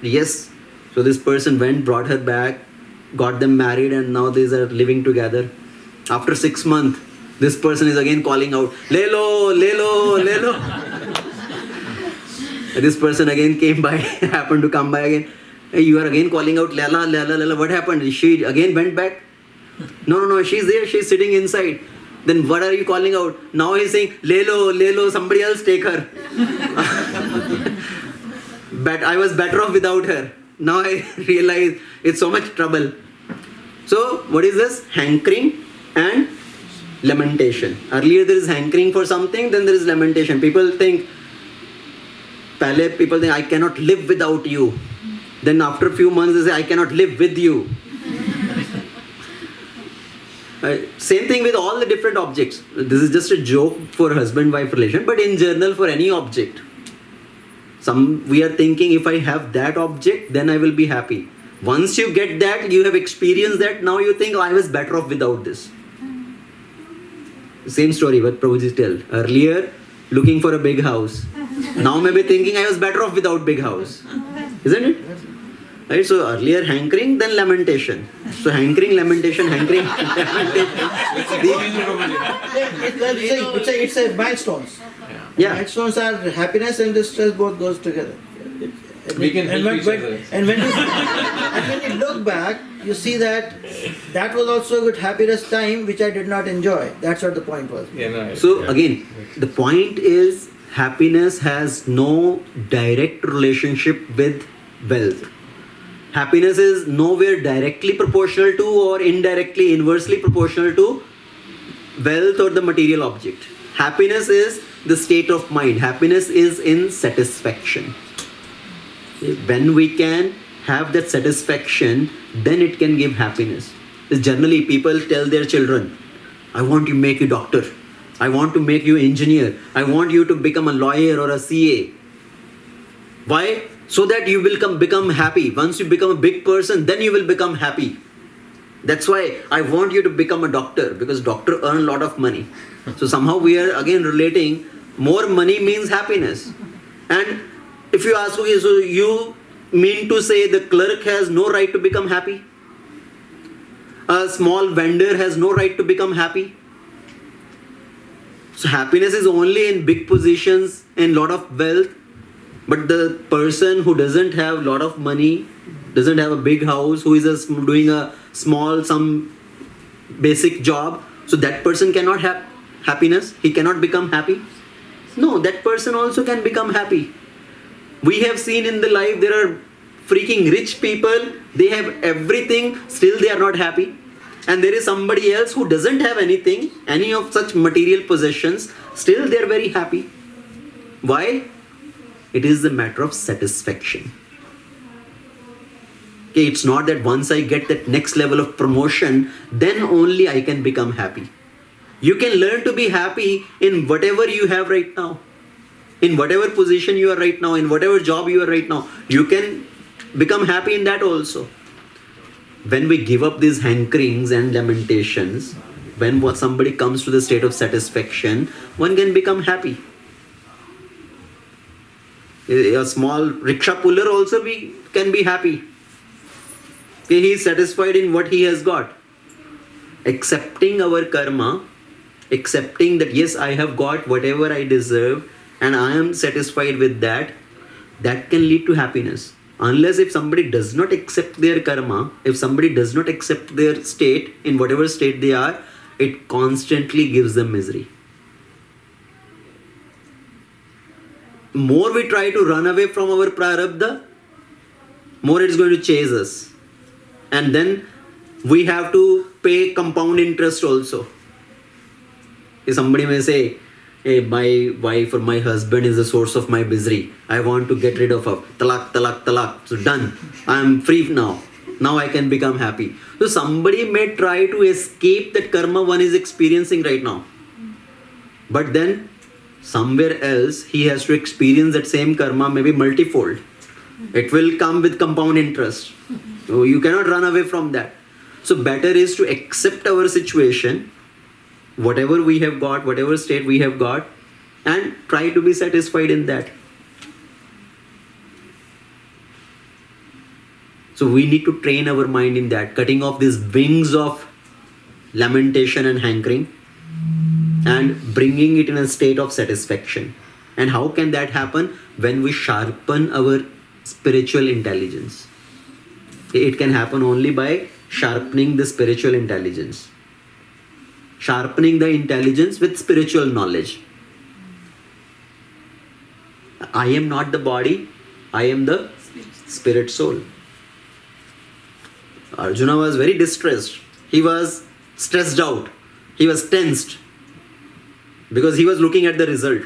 Yes. So this person went, brought her back, got them married, and now they are living together. After 6 months, this person is again calling out, Lelo, Lelo, Lelo. This person again came by, happened to come by again. Hey, you are again calling out Lala, Lala, Lala. What happened? She again went back? No, she's there. She's sitting inside. Then what are you calling out? Now he's saying, Lelo, somebody else take her. But I was better off without her. Now I realize it's so much trouble. So what is this? Hankering and lamentation. Earlier there is hankering for something, then there is lamentation. People think, I cannot live without you. Then after a few months they say, I cannot live with you. Same thing with all the different objects. This is just a joke for husband-wife relation, but in general for any object. We are thinking, if I have that object, then I will be happy. Once you get that, you have experienced that, now you think, I was better off without this. Same story what Prabhuji tell. Earlier, looking for a big house. Now maybe thinking I was better off without big house. Isn't it? Right? So earlier hankering, then lamentation. So hankering, lamentation, hankering, lamentation. It's a milestones. Yeah. Milestones are happiness and distress both goes together. We can help each other. And when you look back, you see that was also a good happiness time which I did not enjoy. That's what the point was. Yeah, no, So again, the point is happiness has no direct relationship with wealth. Happiness is nowhere directly proportional to or indirectly inversely proportional to wealth or the material object. Happiness is the state of mind. Happiness is in satisfaction. When we can have that satisfaction, then it can give happiness. Generally, people tell their children, I want to make you doctor. I want to make you engineer. I want you to become a lawyer or a CA. Why? So that you will become happy. Once you become a big person, then you will become happy. That's why I want you to become a doctor, because doctor earn a lot of money. So somehow we are again relating more money means happiness. And if you ask, okay, so you mean to say the clerk has no right to become happy? A small vendor has no right to become happy? So happiness is only in big positions and lot of wealth. But the person who doesn't have a lot of money, doesn't have a big house, who is doing a small, some basic job, so that person cannot have happiness? He cannot become happy? No, that person also can become happy. We have seen in the life there are freaking rich people, they have everything, still they are not happy. And there is somebody else who doesn't have anything, any of such material possessions, still they are very happy. Why? It is a matter of satisfaction. Okay, it's not that once I get that next level of promotion, then only I can become happy. You can learn to be happy in whatever you have right now. In whatever position you are right now, in whatever job you are right now, you can become happy in that also. When we give up these hankerings and lamentations, when somebody comes to the state of satisfaction, one can become happy. A small rickshaw puller also can be happy. He is satisfied in what he has got. Accepting our karma, accepting that yes, I have got whatever I deserve and I am satisfied with that, that can lead to happiness. Unless if somebody does not accept their karma, if somebody does not accept their state, in whatever state they are, it constantly gives them misery. More we try to run away from our prarabdha, more it's going to chase us. And then we have to pay compound interest also. If somebody may say, hey, my wife or my husband is the source of my misery, I want to get rid of her. Talak, talak, talak. So done. I am free now. Now I can become happy. So somebody may try to escape that karma one is experiencing right now. But then somewhere else he has to experience that same karma, maybe multifold. It will come with compound interest. So you cannot run away from that. So better is to accept our situation, whatever we have got, whatever state we have got, and try to be satisfied in that. So we need to train our mind in that, cutting off these wings of lamentation and hankering and bringing it in a state of satisfaction. And how can that happen? When we sharpen our spiritual intelligence. It can happen only by sharpening the spiritual intelligence. sharpening the intelligence with spiritual knowledge. I am not the body, I am the spirit soul. Arjuna was very distressed. He was stressed out. He was tensed because he was looking at the result.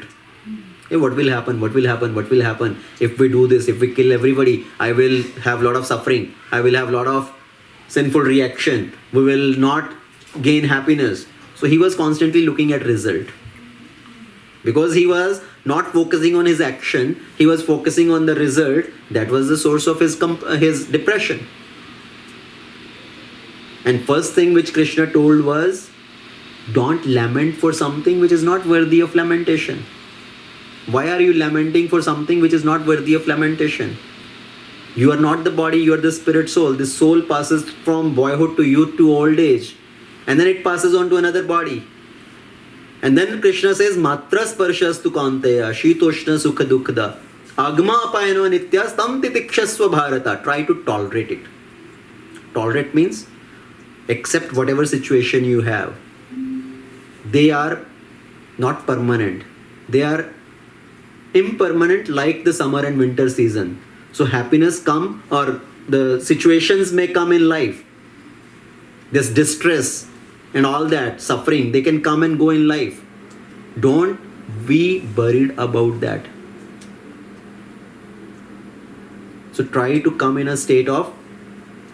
Hey, what will happen? What will happen? What will happen? If we do this, if we kill everybody, I will have a lot of suffering. I will have a lot of sinful reaction. We will not gain happiness. So he was constantly looking at result. Because he was not focusing on his action, he was focusing on the result. That was the source of his depression. And first thing which Krishna told was, don't lament for something which is not worthy of lamentation. Why are you lamenting for something which is not worthy of lamentation? You are not the body, you are the spirit soul. This soul passes from boyhood to youth to old age. And then it passes on to another body. And then Krishna says, Matra sparshas tu kanteya, shitoshna sukha dukkha, agma apayano nitya, tam titikshasva bharata. Try to tolerate it. Tolerate means accept whatever situation you have. They are not permanent. They are impermanent like the summer and winter season. So happiness come, or the situations may come in life. This distress and all that, suffering, they can come and go in life. Don't be worried about that. So try to come in a state of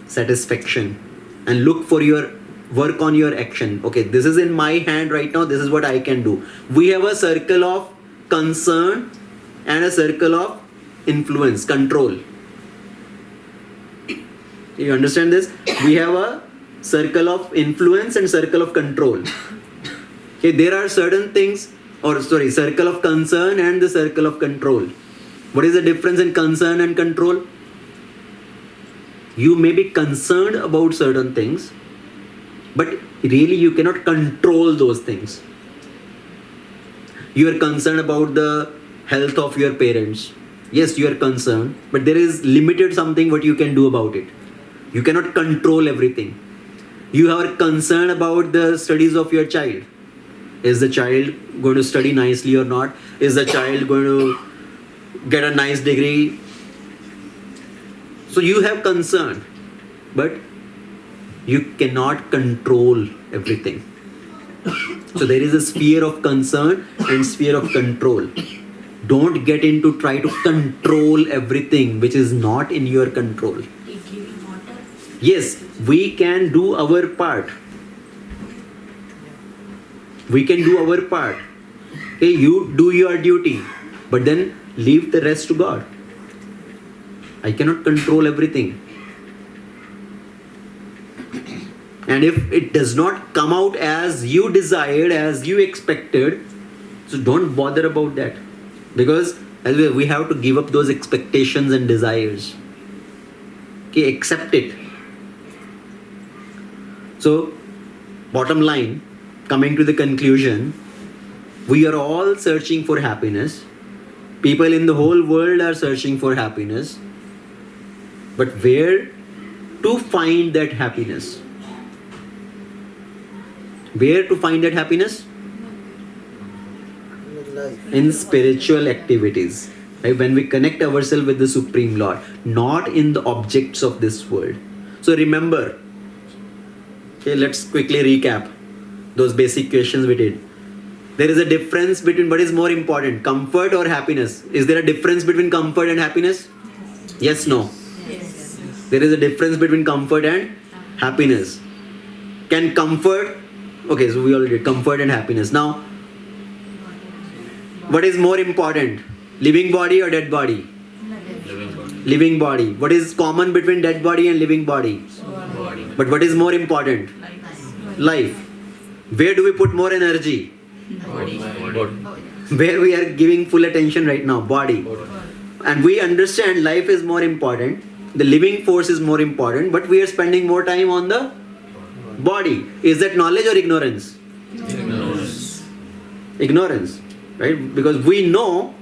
satisfaction and look for your work on your action. Okay, this is in my hand right now, this is what I can do. We have a circle of concern and a circle of influence, control. You understand this? We have a circle of influence and circle of control. Okay, there are certain things, circle of concern and the circle of control. What is the difference in concern and control? You may be concerned about certain things, but really you cannot control those things. You are concerned about the health of your parents. Yes, you are concerned, but there is limited something what you can do about it. You cannot control everything. You are concerned about the studies of your child. Is the child going to study nicely or not? Is the child going to get a nice degree? So you have concern, but you cannot control everything. So there is a sphere of concern and sphere of control. Don't get into try to control everything which is not in your control. Yes, we can do our part. We can do our part. Okay, you do your duty, but then leave the rest to God. I cannot control everything. And if it does not come out as you desired, as you expected, so don't bother about that. Because we have to give up those expectations and desires. Okay, accept it. So, bottom line, coming to the conclusion, we are all searching for happiness. People in the whole world are searching for happiness. But where to find that happiness? Where to find that happiness? In spiritual activities. Right? When we connect ourselves with the Supreme Lord, not in the objects of this world. So remember, okay, let's quickly recap those basic questions we did. There is a difference between what is more important, comfort or happiness. Is there a difference between comfort and happiness? Yes, no. Yes. There is a difference between comfort and happiness. Can comfort, okay, so we already did comfort and happiness. Now, what is more important? Living body or dead body? Living body. What is common between dead body and living body? But what is more important? Life. Where do we put more energy? Where we are giving full attention right now? Body. And we understand life is more important. The living force is more important, but we are spending more time on the body. Is that knowledge or ignorance? Ignorance. Right? Because we know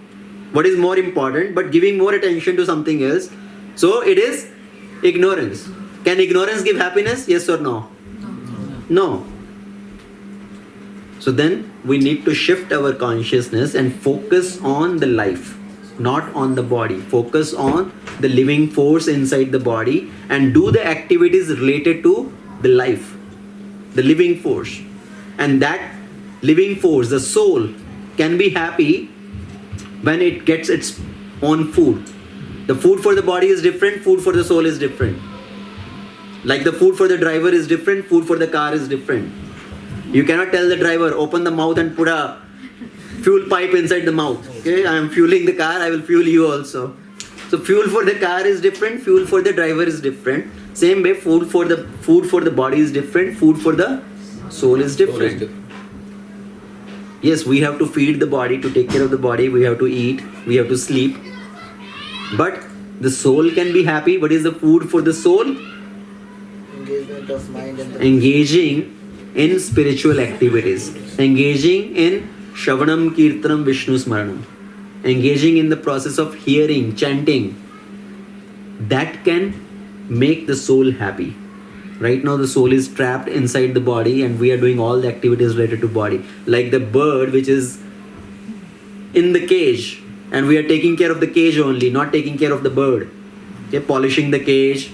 what is more important, but giving more attention to something else. So it is ignorance. Can ignorance give happiness? Yes or no? No. So then we need to shift our consciousness and focus on the life, not on the body. Focus on the living force inside the body and do the activities related to the life, the living force. And that living force, the soul, can be happy when it gets its own food. The food for the body is different, food for the soul is different. Like the food for the driver is different, food for the car is different. You cannot tell the driver, open the mouth and put a fuel pipe inside the mouth. Okay, I am fueling the car, I will fuel you also. So fuel for the car is different, fuel for the driver is different. Same way, food for the body is different, food for the soul is different. Yes, we have to feed the body, to take care of the body, we have to eat, we have to sleep. But the soul can be happy. What is the food for the soul? Engagement of mind and Engaging in spiritual activities. Engaging in Shravanam, Kirtanam, Vishnu Smaranam. Engaging in the process of hearing, chanting. That can make the soul happy. Right now the soul is trapped inside the body and we are doing all the activities related to body. Like the bird which is in the cage and we are taking care of the cage only, not taking care of the bird. Okay, polishing the cage,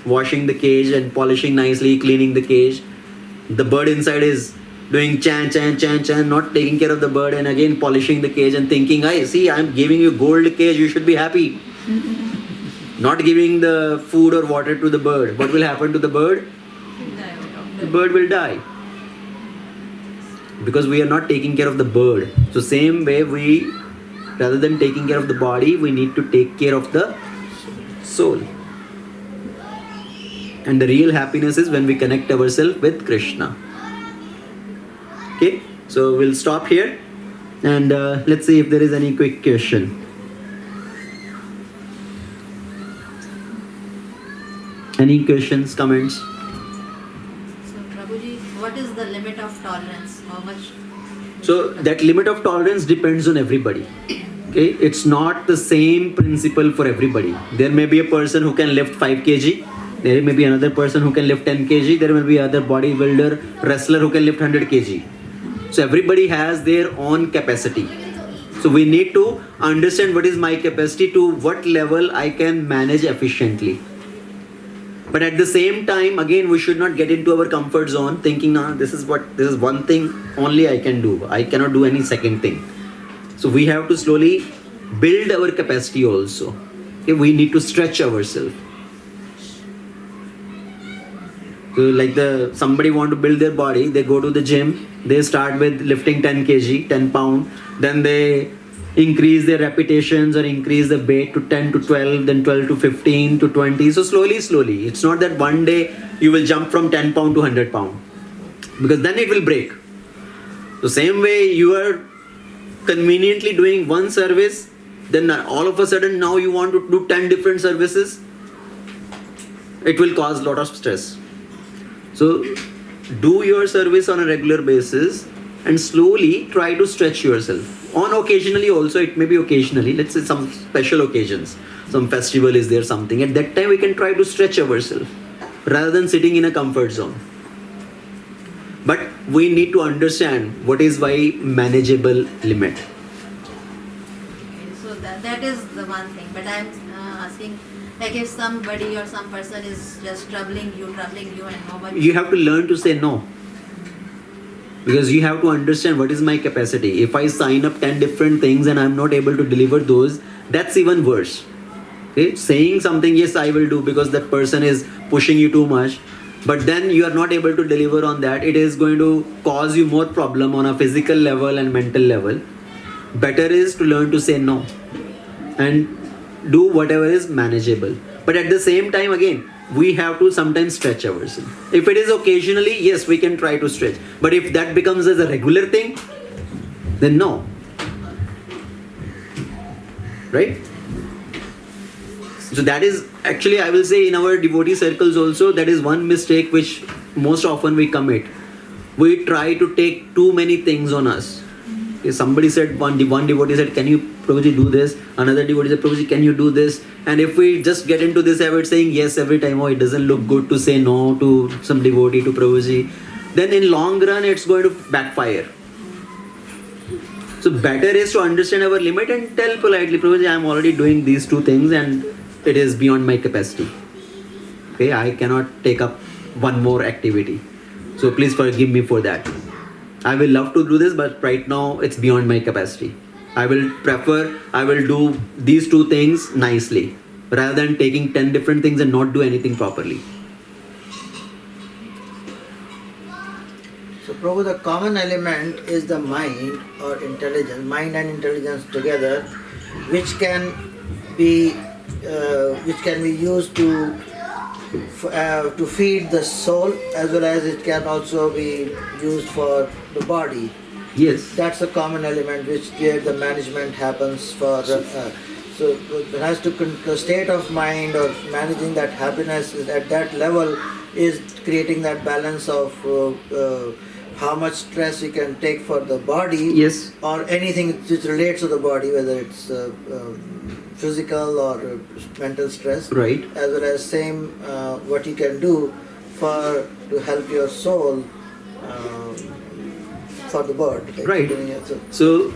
washing the cage and polishing nicely, cleaning the cage. The bird inside is doing chan, chan, chan, chan, not taking care of the bird and again polishing the cage and thinking, I see, I'm giving you gold cage, you should be happy. Not giving the food or water to the bird. What will happen to the bird? The bird will die. Because we are not taking care of the bird. So same way we, rather than taking care of the body, we need to take care of the soul. And the real happiness is when we connect ourselves with Krishna. Okay, so we'll stop here and let's see if there is any quick question. Any questions, comments? So Prabhuji, what is the limit of tolerance? How much? So that limit of tolerance depends on everybody. Okay, it's not the same principle for everybody. There may be a person who can lift 5 kg. There may be another person who can lift 10 kg. There will be other bodybuilder, wrestler who can lift 100 kg. So everybody has their own capacity. So we need to understand what is my capacity, to what level I can manage efficiently. But at the same time, again, we should not get into our comfort zone thinking, this is one thing only I can do. I cannot do any second thing. So we have to slowly build our capacity also. Okay, we need to stretch ourselves. So like somebody want to build their body, they go to the gym, they start with lifting 10 kg, 10 pound, then they increase their repetitions or increase the weight to 10 to 12, then 12 to 15 to 20. So slowly. It's not that one day you will jump from 10 pound to 100 pound. Because then it will break. So same way you are conveniently doing one service, then all of a sudden now you want to do 10 different services. It will cause a lot of stress. So do your service on a regular basis and slowly try to stretch yourself. On occasionally also, it may be occasionally, let's say some special occasions, some festival is there, something. At that time we can try to stretch ourselves rather than sitting in a comfort zone. But we need to understand what is my manageable limit. Okay, so that is the one thing. But I'm asking, like if somebody or some person is just troubling you and nobody... You have to learn to say no. Because you have to understand what is my capacity. If I sign up 10 different things and I'm not able to deliver those, that's even worse. Okay? Saying something, yes, I will do because that person is pushing you too much. But then you are not able to deliver on that. It is going to cause you more problem on a physical level and mental level. Better is to learn to say no. And do whatever is manageable. But at the same time, again, we have to sometimes stretch ourselves. If it is occasionally, yes, we can try to stretch. But if that becomes as a regular thing, then no. Right? So that is actually, I will say, in our devotee circles also, that is one mistake which most often we commit. We try to take too many things on us. Okay, somebody said, one devotee said, can you Prabhuji do this? Another devotee said, Prabhuji, can you do this? And if we just get into this habit saying yes every time, it doesn't look good to say no to some devotee, to Prabhuji, then in long run it's going to backfire. So better is to understand our limit and tell politely, Prabhuji, I am already doing these two things and it is beyond my capacity. Okay, I cannot take up one more activity. So please forgive me for that. I will love to do this, but right now it's beyond my capacity. I will do these two things nicely rather than taking 10 different things and not do anything properly. So, Prabhu, the common element is the mind or intelligence, mind and intelligence together, which can be used to feed the soul, as well as it can also be used for the body. Yes. That's a common element which where the management happens for. So it has to the state of mind or managing that happiness is at that level is creating that balance of how much stress we can take for the body. Yes. Or anything which relates to the body, whether it's physical or mental stress. Right. As well as same what you can do to help your soul. For the bird. Like Right. So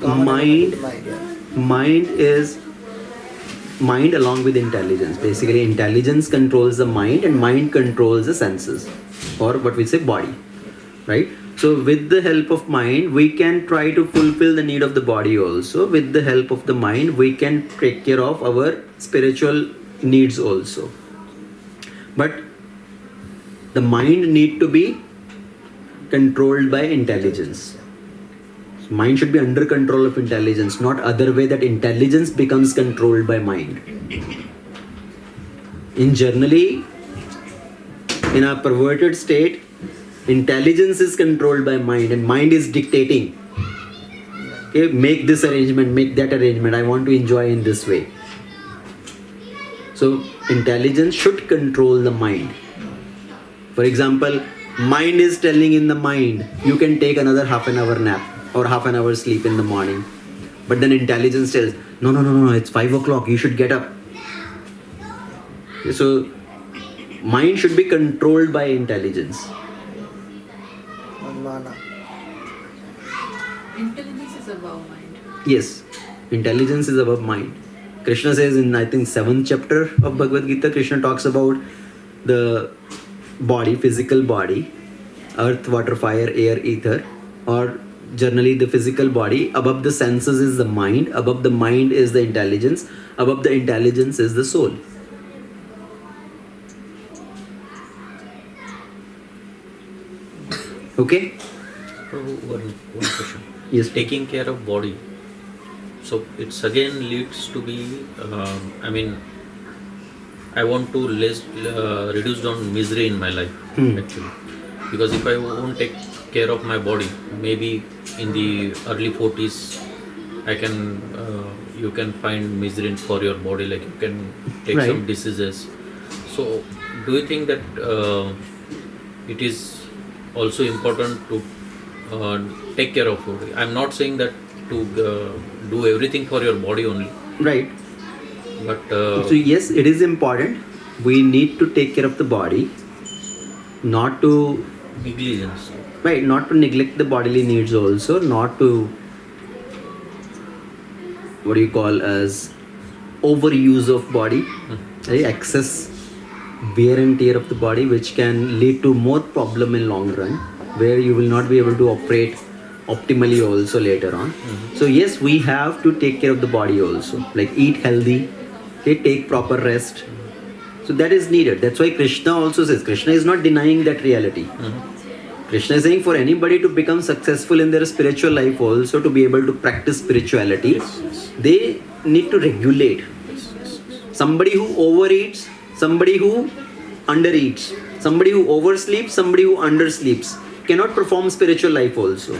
mind along with intelligence. Basically, intelligence controls the mind and mind controls the senses, or what we say body. Right? So with the help of mind, we can try to fulfill the need of the body also. With the help of the mind, we can take care of our spiritual needs also. But the mind need to be controlled by intelligence. Mind should be under control of intelligence, not other way that intelligence becomes controlled by mind. Generally, in a perverted state, intelligence is controlled by mind and mind is dictating. Okay, make this arrangement, make that arrangement, I want to enjoy in this way. So, intelligence should control the mind. For example, mind is telling in the mind, you can take another half an hour nap or half an hour sleep in the morning. But then intelligence tells, no, it's 5 o'clock, you should get up. Okay, so, mind should be controlled by intelligence. Intelligence is above mind. Yes, intelligence is above mind. Krishna says in, I think, 7th chapter of Bhagavad Gita, Krishna talks about the body, physical body, earth, water, fire, air, ether, or generally the physical body. Above the senses is the mind, above the mind is the intelligence, above the intelligence is the soul. Okay? One question. Yes. Taking care of body. So it's again leads to be, I want to reduce down misery in my life actually. Because if I won't take care of my body, maybe in the early 40s, you can find misery for your body, like you can take some diseases. So do you think that it is also important to take care of body? I'm not saying that to do everything for your body only. Right. But so yes, it is important. We need to take care of the body, not to negligence. Right, not to neglect the bodily needs also, not to what do you call as overuse of body, excess wear and tear of the body, which can lead to more problem in long run, where you will not be able to operate optimally also later on. So yes, we have to take care of the body also, like eat healthy, take proper rest. So that is needed. That's why Krishna also says, Krishna is not denying that reality. Krishna is saying for anybody to become successful in their spiritual life also, to be able to practice spirituality, they need to regulate. Somebody who overeats, somebody who undereats, somebody who oversleeps, somebody who undersleeps cannot perform spiritual life also.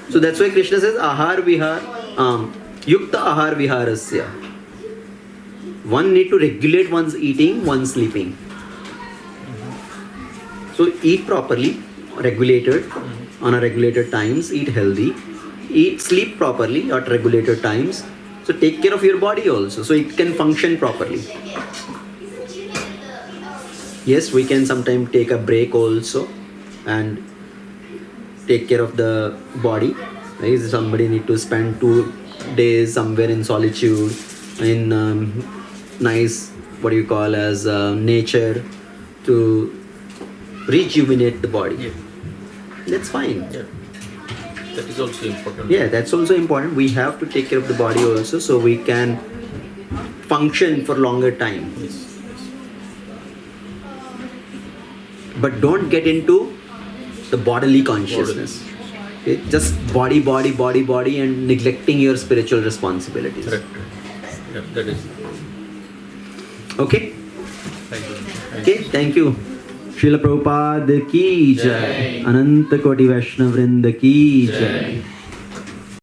So that's why Krishna says ahar vihar, yukta ahar viharasya. One need to regulate one's eating, one's sleeping. So eat properly, regulated, on a regulated times, eat healthy, sleep properly at regulated times. So take care of your body also, so it can function properly. Yes, we can sometimes take a break also and take care of the body Right? Somebody need to spend 2 days somewhere in solitude, in nice, what do you call as nature, to rejuvenate the body. Yeah. That's fine. Yeah. That is also important. Yeah, that's also important. We have to take care of the body also, so we can function for longer time. Yes. But don't get into the bodily consciousness. Okay? Just body, and neglecting your spiritual responsibilities. Correct. Yeah, that is. Okay? Thank you. Okay, thank you. Srila Prabhupada ki jai. Ananta Koti Vaishnava Vrinda ki jai.